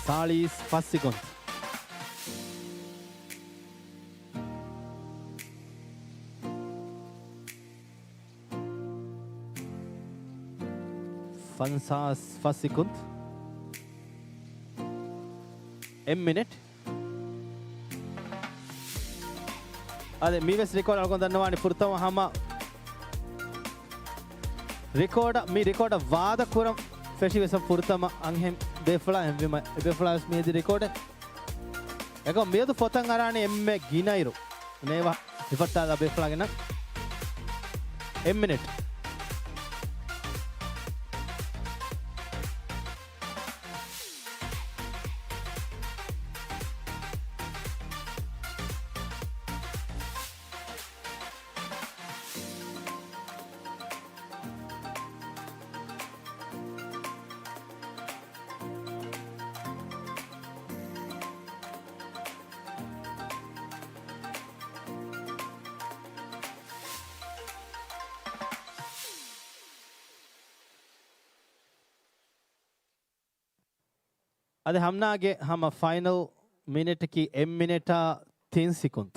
Salis first second. Fansas first second. M-minute. ಅದೇ ಮೀವೆಸ್ record ಅಳ್ಕೊಂಡನ್ನವಾಣಿ ಪುರ್ತಮ ಹಮ record me record ವಾದ ಕುರಂ ಫೆಶಿವೆಸ ಪುರ್ತಮ ಅಂಹೆಂ ಬೇಫಳ ಎಂವಿಮ ಬೇಫಳಸ್ ಮೀದಿ record ಯಾಕೋ ಮೇದು ಫೊತಂ ಅರಾಣಿ ಎಮ್ಮೆ ಗಿನೈರು ನೇವ ಇಫತ್ತಾದ ಬೇಫಳಗೆನ M-minute. ಅದೇ ಹಮ್ನಾಗೆ ಹಮ final minute ಕಿ M-minute 3 second.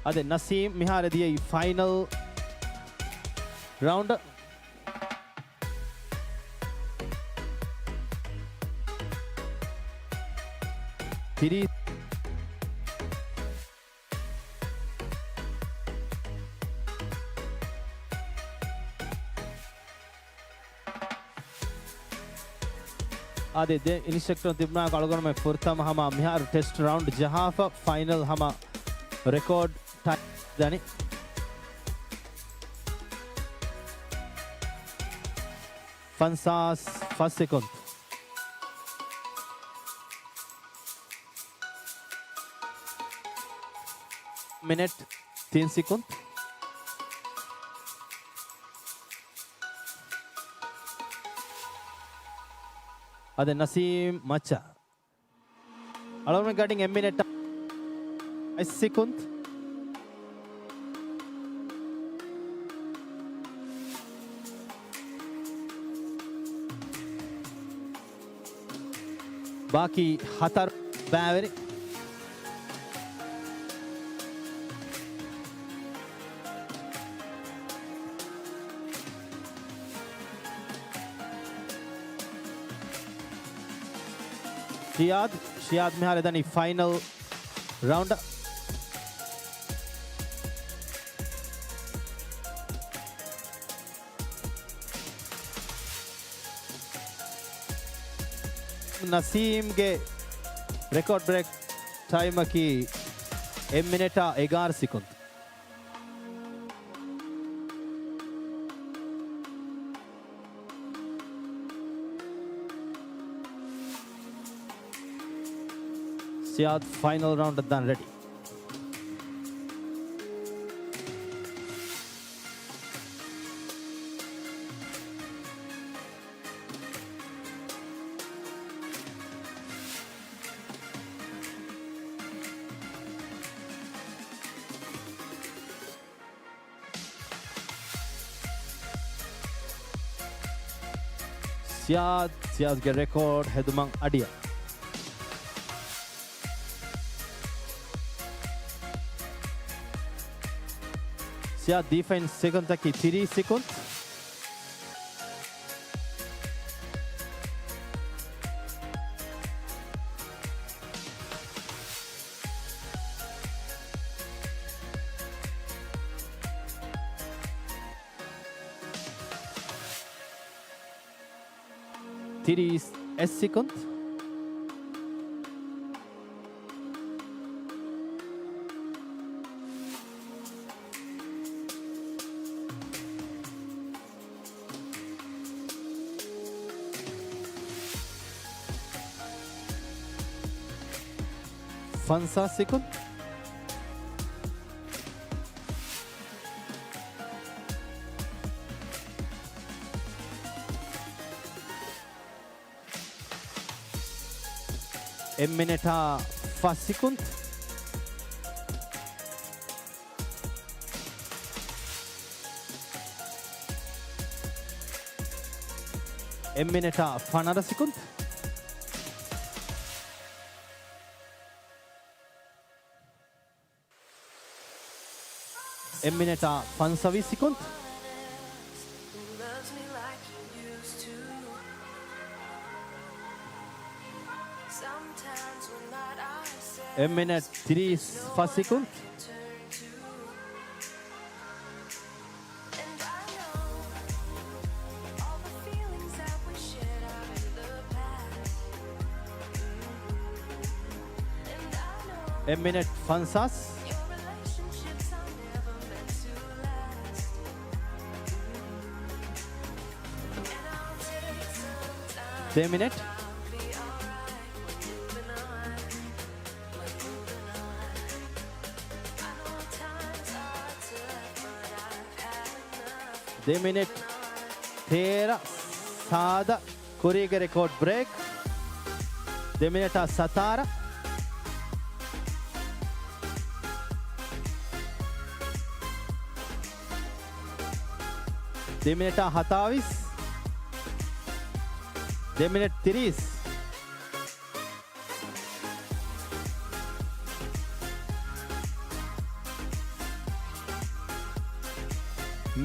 ಅದೇ ನಸೀಮ್ ಮಿಹಾರದಿಯ ಈ final round ತಿರಿ आदि दे instructor तिबना कलगोन में फुर्तम हमा मिहार टेस्ट राउंड जहाफा फाइनल हमा रिकॉर्ड टाइम दानी फंसास 5 सेकंड मिनट 3 सेकंड अदे नसीम मचा अलोन में गार्डिंग मिनट 5 सेकंड बाकी हतर बैवरी शियाद में हारे दानी फाइनल राउंड नसीम के रिकॉर्ड ब्रेक टाइम की 1 मिनट 11 सेकंड सियाद फाइनल राउंड done ready सियाद के रिकॉर्ड हेदुमंग अडिया सियाद डिफेंस सेकंड तक की 3 सेकंड सेकंड फंसा second minute 5 second minute 15 second minute 25 second Who loves me like you used to? Sometimes when that I say minute 30 second turn to, and I know all the feelings that we shared are in the past. And I know minute 50 your relationships are never meant to last. And I'll take some time. 2 minute I'll be alright. We're moving on. We're moving on. I know times are tough, but I've had enough. 2 minute 13 सादा Korea के record break 2 minute 17 2 minute 27 2 minute 30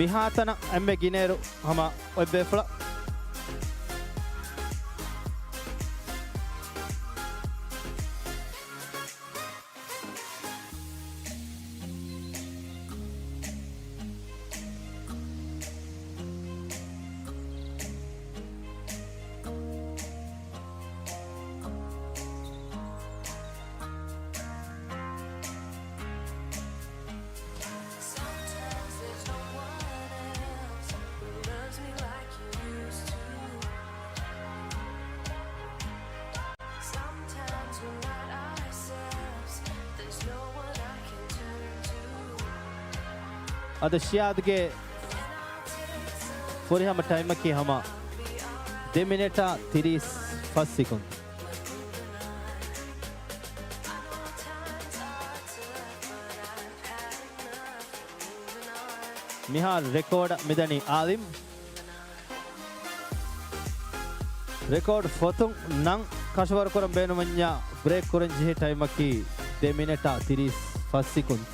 मिहातन एम्मे गिनेरु हमा ओबेफला අද ශියාද්ගේ ෆොරිහම ටයිමකි හම 2 මිනිට 35 සෙකුන්ඩ් මිහාර රෙකෝඩ මෙදනි ආලිම් ರೆಕಾರ್ಡ್ ಫೊತುಂ ನಂ ಕಶವರ ಕೊರಂ ಬೇನು ಮಂಜ ಬ್ರೇಕ್ ಕೊರಂ ಜಿಹೆ ಟೈಮಕ್ಕಿ 2 ಮಿನಿಟ 35 ಸೆಕೆಂಡ್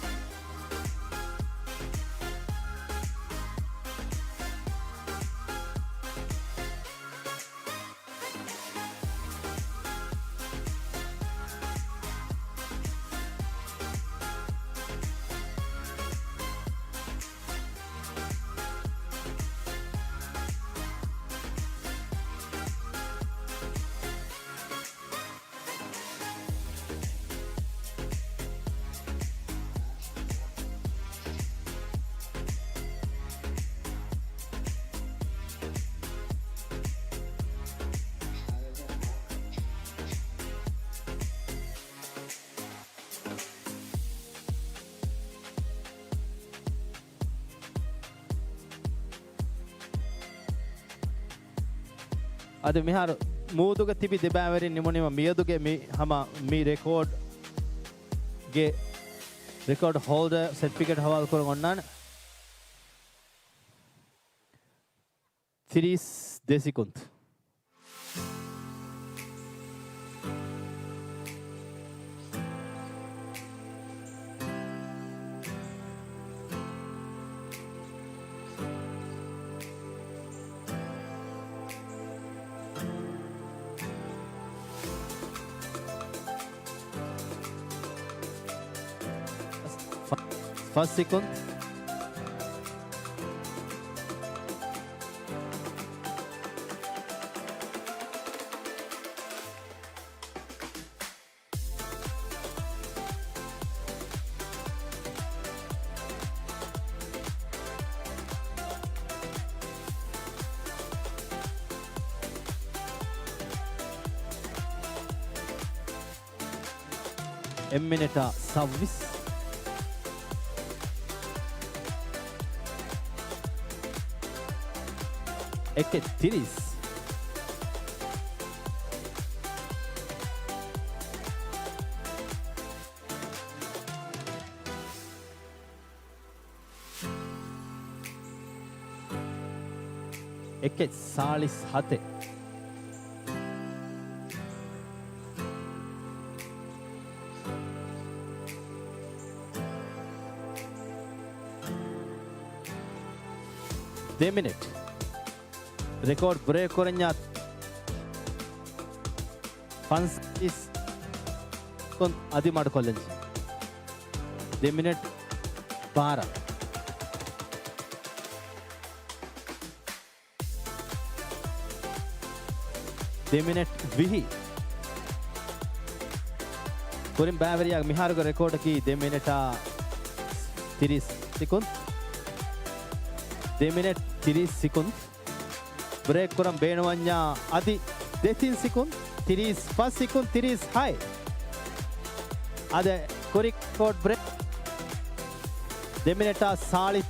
අද මිහාර මූදුග තිබි දෙබෑවරින් නිමුනිම මියදුගේ හම මී රෙකෝඩ් ගේ රෙකෝඩ් හෝල්ඩර් සර්ටිෆිකේට් හවාල් කරන් ඔන්නන 32 සෙකුන්ඩ් First second. Minute service. Eke tiris. Eke salis hate. De minute. Record break korenya fans is kon adi ಮಾಡ್ಕೊಳ್ಳಂಜಿ 2 minute 12 2 minute 20 කොරින් බෑවරියා මිහාරක රෙකෝඩ් කි 2 minute 30 second 2 minute 30 second break करम बेणवन्या अदि 2 सेकंड 35 सेकंड 30 हाई अदे कोरिक कोड break 2 minute 40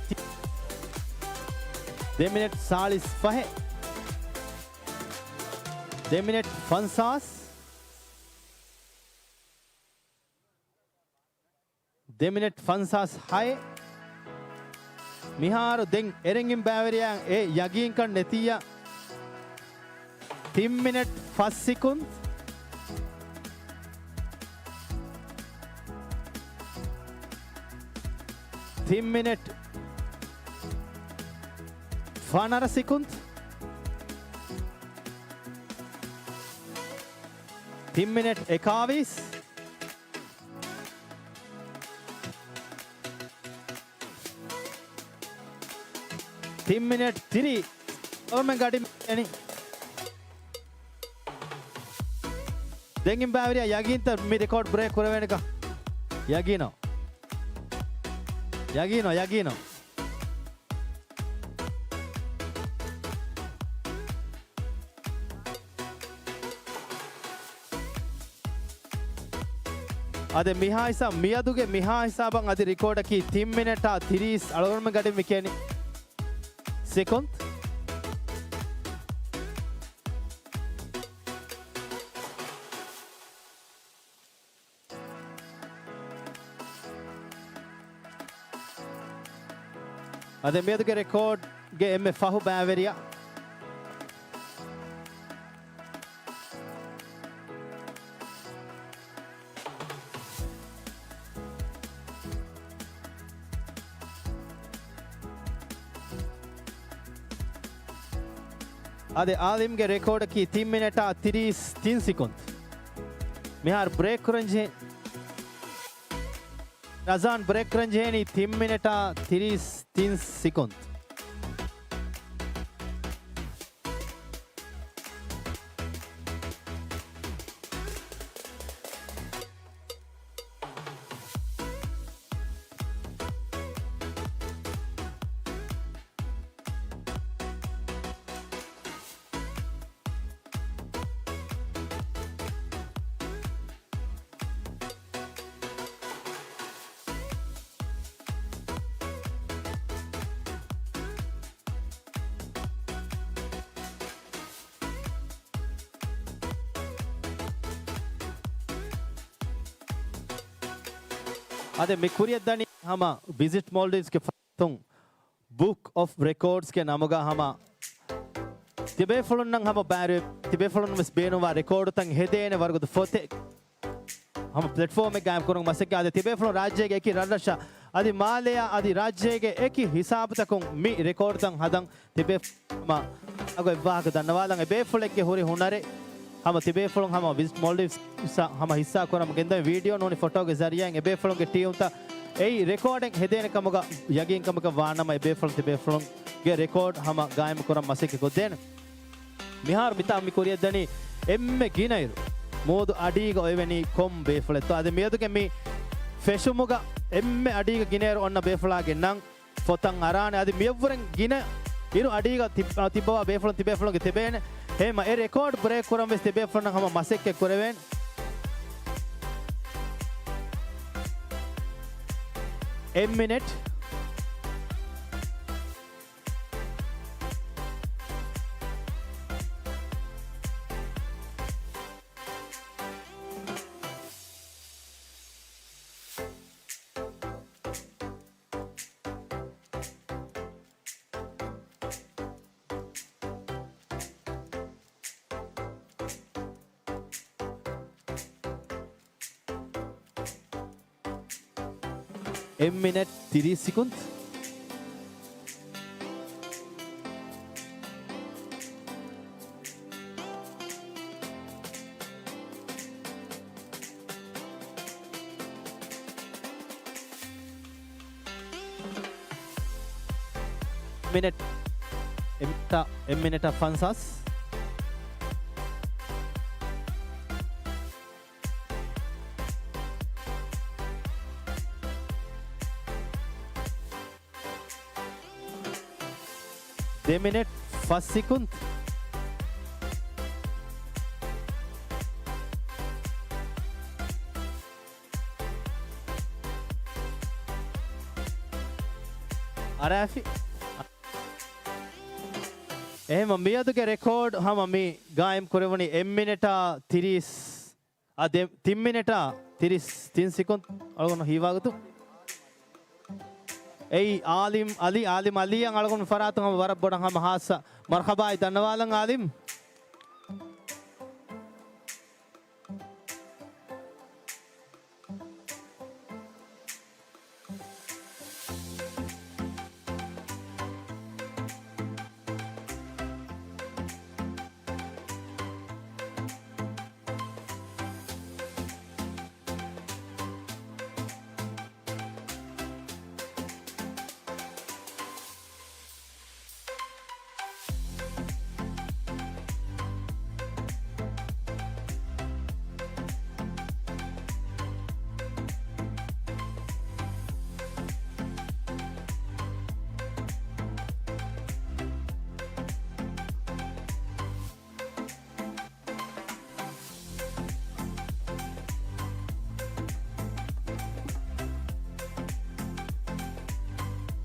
2 minute 45 2 minute 50 2 minute 50 हाई मिहार दें एरेंगिम बावरिया ए यगीन कर नेतिया 3 minute 5 second 3 minute 5 second 3 minute 21 3 minute 3 oh my god any දෙංගින් බෑවරියා යගින්ත මේ රෙකෝඩ් බ්‍රේක් කරවෙනක යගිනෝ අද මිහා හිසා මියදුගේ මිහා හිසාබන් අද රිකෝඩ කී 3 මිනිටා 30 අලගොනම ගඩ මිකේනි සෙකොන්ඩ් අද මියදුගේ රිකෝඩ් ගේ එමෙ ෆහු බෑවරියා අද ආලිම්ගේ රෙකෝඩ කී 3 මිනිටා 33 සෙකුන්ඩ් මෙහාර බ්‍රේක් කරන්ජේ රසාන් බ්‍රේක් කරන්ජේනි 3 මිනිටා 33 සෙකුන්ඩ් अदे मिकुरियद्दानी हम विजिट मॉल्डीव्स के फतुं बुक ऑफ रिकॉर्ड्स के नामगा हम तिबे फुलन नंग हम बैरे तिबे फुलन मिस बेनुवा रिकॉर्ड तंग हेदेने वर्गद फोते हम प्लेटफॉर्म में गायब करूंगा मसे क्या तिबे फुलन राज्य के की रडशा आदि मालया आदि राज्य के एक ही हिसाब तक मी रिकॉर्ड तंग हदंग तिबे मा अगो वाग धन्यवाद बे फुले के होरी हुनरे हम तिबे फुलन हम विजिट मॉल्डीव्स हम हिस्सा करम गेंदा वीडियो नोनी फोटो के जरिए बे फुलन के टीम ता ए रिकॉर्डिंग हेदेने कमगा यगिन कमगा वानम बे फुलन तिबे फुलन के रिकॉर्ड हम गायब करम मसे के को देन මිහාර මිතා මිකුරියද්දනි එම්මෙ ගිනයිරු මෝදු අඩීග ඔයවැනි කොම් බේෆලෙත්තු අද මියදුගේ මේ ෆෙෂුමුග එම්මෙ අඩීග ගිනේරු ඔන්න බේෆලාගේ නම් ෆොතන් අරානේ අද මියවරෙන් ගින ඉරු අඩීග තිබ්බවා බේෆලන් තිබේෆලන්ගේ තිබේනේ එහෙම ඒ රෙකෝඩ් බ්‍රේක් කරම් වෙස් තිබේෆලන් හැම මසෙක් එක් කරවෙන් එම් minute M minute 30 seconds. M minute fansas. दे मिनट 1 सेकंड अराफी එහෙම මියදුගේ රෙකෝඩ් හැම මේ ගායම් කරවනි M මිනිටා 30 අද 3 මිනිටා 33 second අලගොන හීවාගතු ei alim ali yang algon faratu हम वरब बड़ा हम हासा मरहबा धन्यवाद आलिम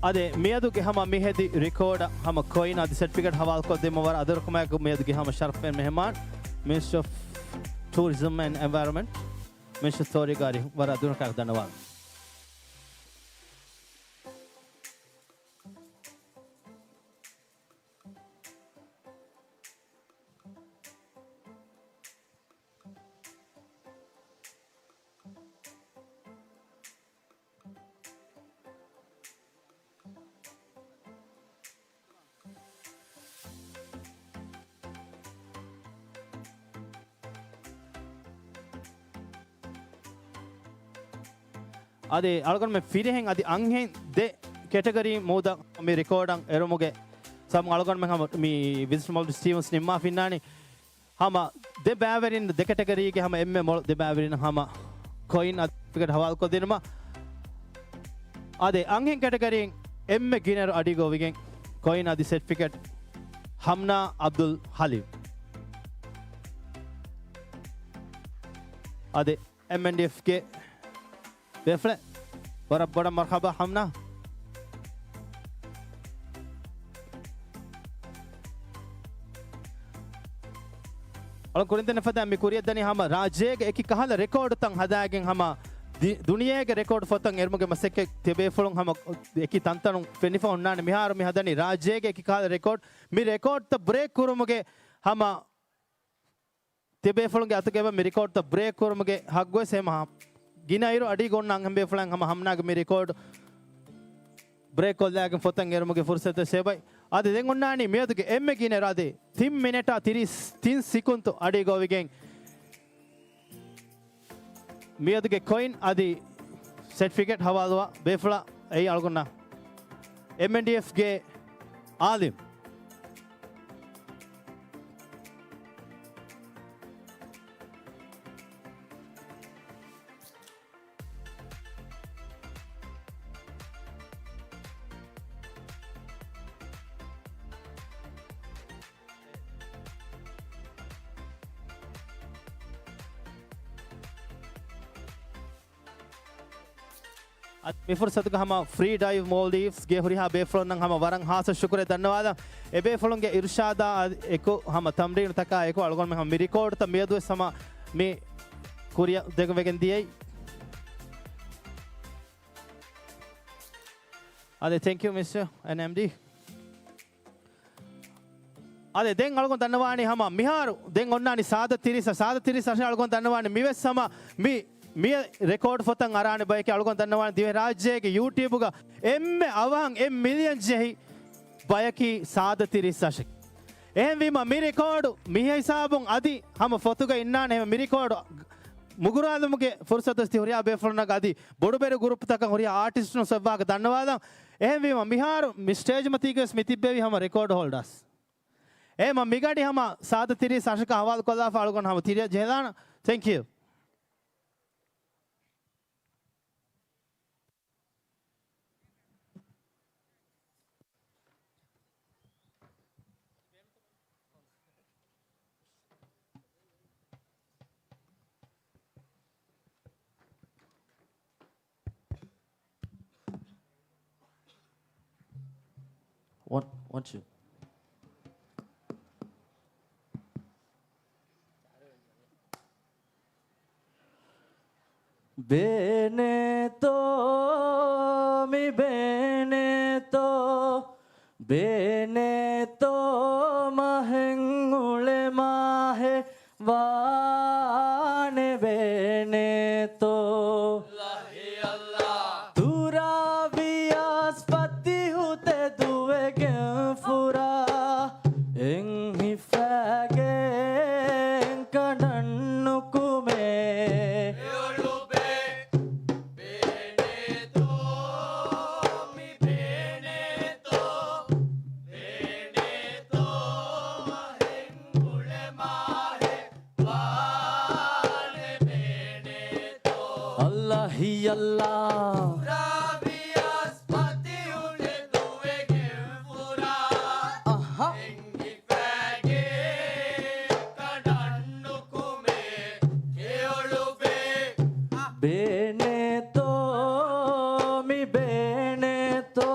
ಅದೇ ಮಿಯದುಗೆ ಹಮ ಮಿಹೆದಿ ರೆಕಾರ್ಡ್ ಹಮ ಕೊಯಿನ್ ಅದಿ ಸರ್ಟಿಫಿಕೇಟ್ ಹವಾಲ್ ಕೊದ್ದೆ ಮವರ ಅದರ ಕುಮಾಕ ಮಿಯದುಗೆ ಹಮ ಶರಫ್ ಮೆಹಮಾನ್ minister of tourism and environment minister ತೋರಿ ಗಾರಿ ವರ ಅದರ ಕಾಕ ಧನ್ಯವಾದ ಅದೇ ಅಳಗಣ ಮೆ ಫಿರೆಹೆಂ ಅದಿ ಅಂಹೆಂ ದೆ ಕ್ಯಾಟಗರಿ ಮೋದ ಮಿ ರೆಕಾರ್ಡಂ ಎರಮುಗೆ ಸಮ್ ಅಳಗಣ ಮೆ ಹಮ ಮಿ ವಿಜಿಟ್ ಮಾಲ್ ಸ್ಟೀವನ್ಸ್ ನಿಮ್ಮಾ ಫಿನ್ನಾನಿ ಹಮ ದೆ ಬ್ಯಾವರಿನ್ ದೆ ಕ್ಯಾಟಗರಿ ಗೆ ಹಮ ಎಮ್ಮೆ ಮೊಳ ದೆ ಬ್ಯಾವರಿನ್ ಹಮ ಕೊಯಿನ್ ಅದಿಫಿಕೇಟ್ ಹವಾಲ್ ಕೊ ದಿನಮ ಅದೇ ಅಂಹೆಂ ಕ್ಯಾಟಗರಿ ಎಮ್ಮೆ ಗಿನರ್ ಅಡಿಗೋವಿಗೆ ಕೊಯಿನ್ ಅದಿ ಸರ್ಟಿಫಿಕೇಟ್ ಹಮ್ನಾ ಅಬ್ದುಲ್ ಹಲೀಮ್ ಅದೇ MNDF ಗೆ بيفرق وربنا مرحبا حمنا अल कुरिंदे नफदा मी कुरिया दनी हम राज्य के एक कहल रिकॉर्ड तंग हदागे हम दुनिया के रिकॉर्ड फोतंग एरमुगे मसेके तेबे फुलंग हम एक तंतनु फेनिफा उन्नाने मिहार मी हदनी राज्य के एक कहल रिकॉर्ड मी रिकॉर्ड त ब्रेक कुरुमुगे हम तेबे फुलंग अतके मी रिकॉर्ड त ब्रेक कुरुमुगे हग्वे से हम ಗಿನಾಯಿರು ಅಡಿಗೊಂಡು ನಂಗೆ ಹಂಬೆ ಫ್ಲಂಗ್ ಹಮ ಹಮ್ನಾಗ ಮಿ ರೆಕಾರ್ಡ್ ಬ್ರೇಕ್ ಕೊಲ್ಲಾಗ ಫೊತಂಗ್ ಎರ್ಮಗೆ ಫುರ್ಸತ್ ಸೇಬೈ ಅದು ದೆಂಗುಣ್ಣಾನಿ ಮೇದುಗೆ ಎಮ್ಮೆ ಗಿನೇರು ಅದೇ 3 ಮಿನಿಟ 3 ಸಿಕುಂತು ಅಡಿಗೋವಿಗೆ ಮೇದುಗೆ ಕಾಯಿನ್ ಅದಿ ಸರ್ಟಿಫಿಕೇಟ್ ಹವಾಲ್ವ ಬೇಫ್ಲ ಐ ಅಳ್ಗುಣ್ಣ MNDF ಗೆ ಆಲಿಮ್ मिफुर्सत का हम फ्री डाइव मोल्डीव्स गे हुरिहा बेफ्लोन नंग हम वरंग हास शुक्र धन्यवाद ए बेफ्लोन गे इरशादा एको हम तमरीन तका एको अलगोन में हम मी रिकॉर्ड त मेदु समा मी कुरिया देग वेगन दिए अदे थैंक यू मिस्टर NMD अदे देंग अलगोन धन्यवाद हम मिहार देंग ओन्नानी साद 30 अलगोन धन्यवाद मिवेस समा मी මිය රෙකෝඩ් ෆොතන් අරාන බයක අලුගොන් දන්නවා දිව රාජ්‍යයේ YouTube ಗ එම්මෙ අවහන් එම් මිලියන් ජෙහි බයකි සාද 30 එහෙන් වීම මි රෙකෝඩ් මිහ හිසාබුන් අදි හම ෆොතුග ඉන්නානේ මි රෙකෝඩ් මුගුරාලමුගේ ෆුර්සත ස්තිහුරියා බේෆරනග අදි බොඩු බෙර ගෲප් තක හොරියා ආටිස්ට් नु සබ්වාග දන්නවාද එහෙන් වීම මිහාරු මි ස්ටේජ් මතික ස්මිතිබ්බේවි හම රෙකෝඩ් හෝල්ඩර්ස් එහෙම මිගඩි හම සාද 30 ක හවාල් කොලා ෆාලුගොන් හම තිරිය ජෙලාන thank you Want you. Beneto, mi Beneto, Beneto, mahengule mahe, vane Beneto. Beneto, mi Beneto,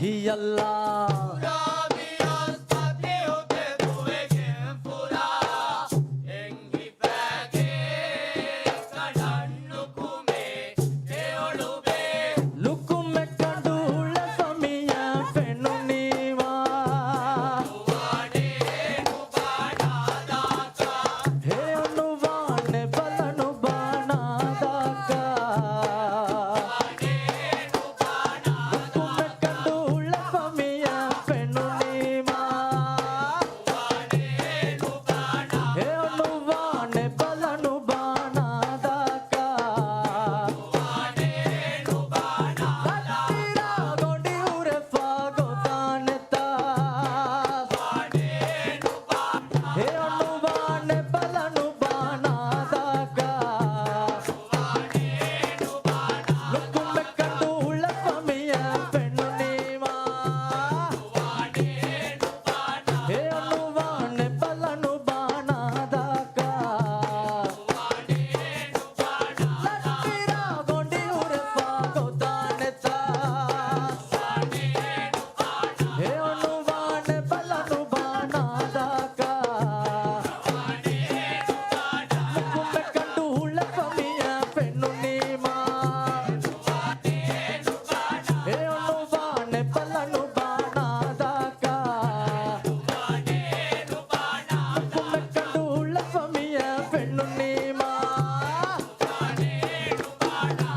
hialla lukume kandula famiya fenuniwa he anuvane balanu banadaka lukume kandula famiya fenuniwa he anuvane balanu banadaka Latira gondi ure fago taneta he anuvane balanu banadaga lukume kandula famiya fenuniwa he anuvane balanu banadaga Latira gondi ure fago taneta he anuvane balanu banadaga lukume kandula famiya fenuniwa he anuvane balanu banadaga lukume kandula famiya fenuniwa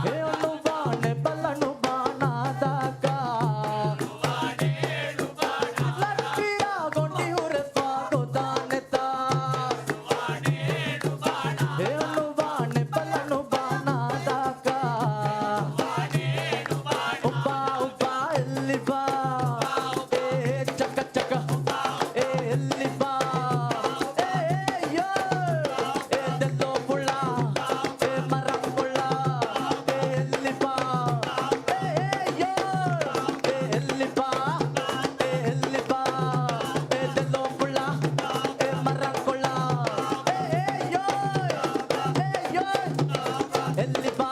he anuvane balanu banadaga Latira gondi ure fago taneta he anuvane balanu banadaga Uba uba elliba chaka chaka elliba yo dello pulla marampulla elliba yo elliba dello pulla marampulla yo elliba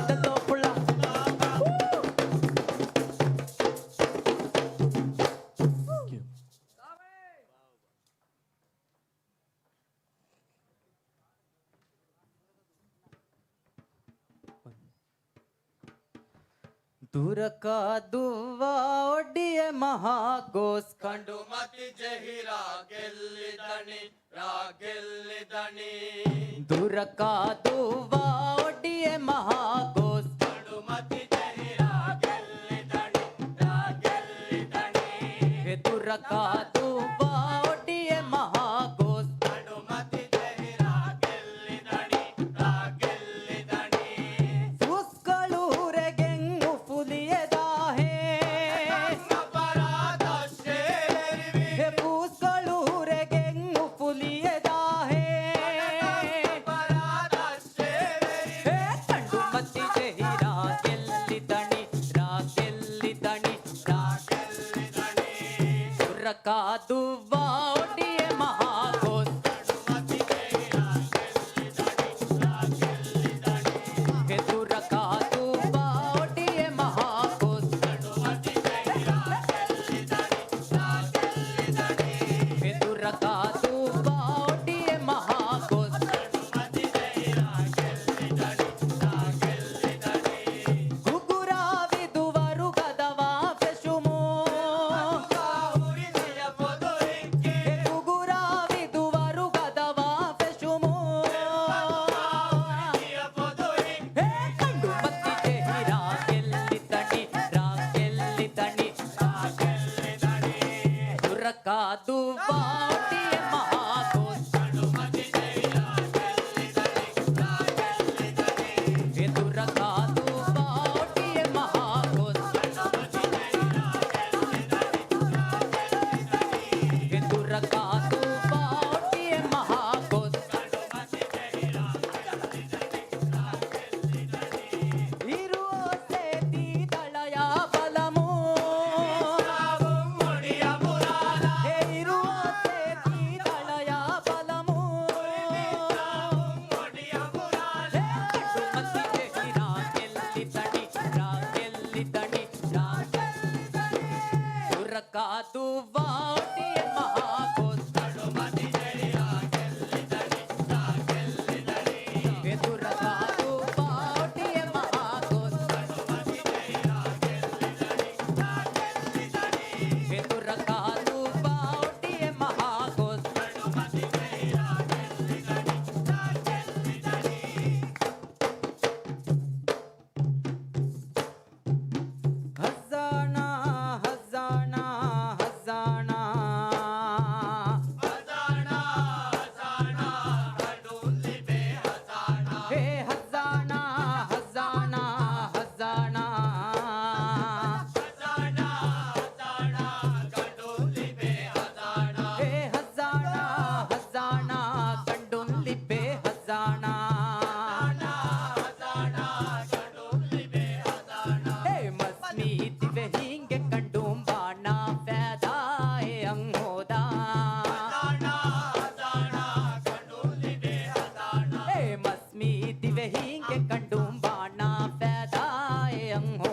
dello pulla Thank you. දුරක දුවා audio මහා ගෝස් කඳු මති ජහිරා දුරක දුවා audio මහා ගෝස් කඳු මති ජහිරා he දුරක දුවා audio මහා ගෝස් කඳු මති ජහිරා ಸುಸ್ಕಳೂರೆಗೆಂ ಉಫುಲಿಯದಾಹೆ ಹೆ ಪೂಸ್ಕಳೂರೆಗೆಂ ಉಫುಲಿಯದಾಹೆ ಹೇ ಕಂಡು ಮತ್ತಿ ಜಹಿರಾ ಗೆಲ್ಲಿದಣಿ ರಾ ದುರಕ යං හෝ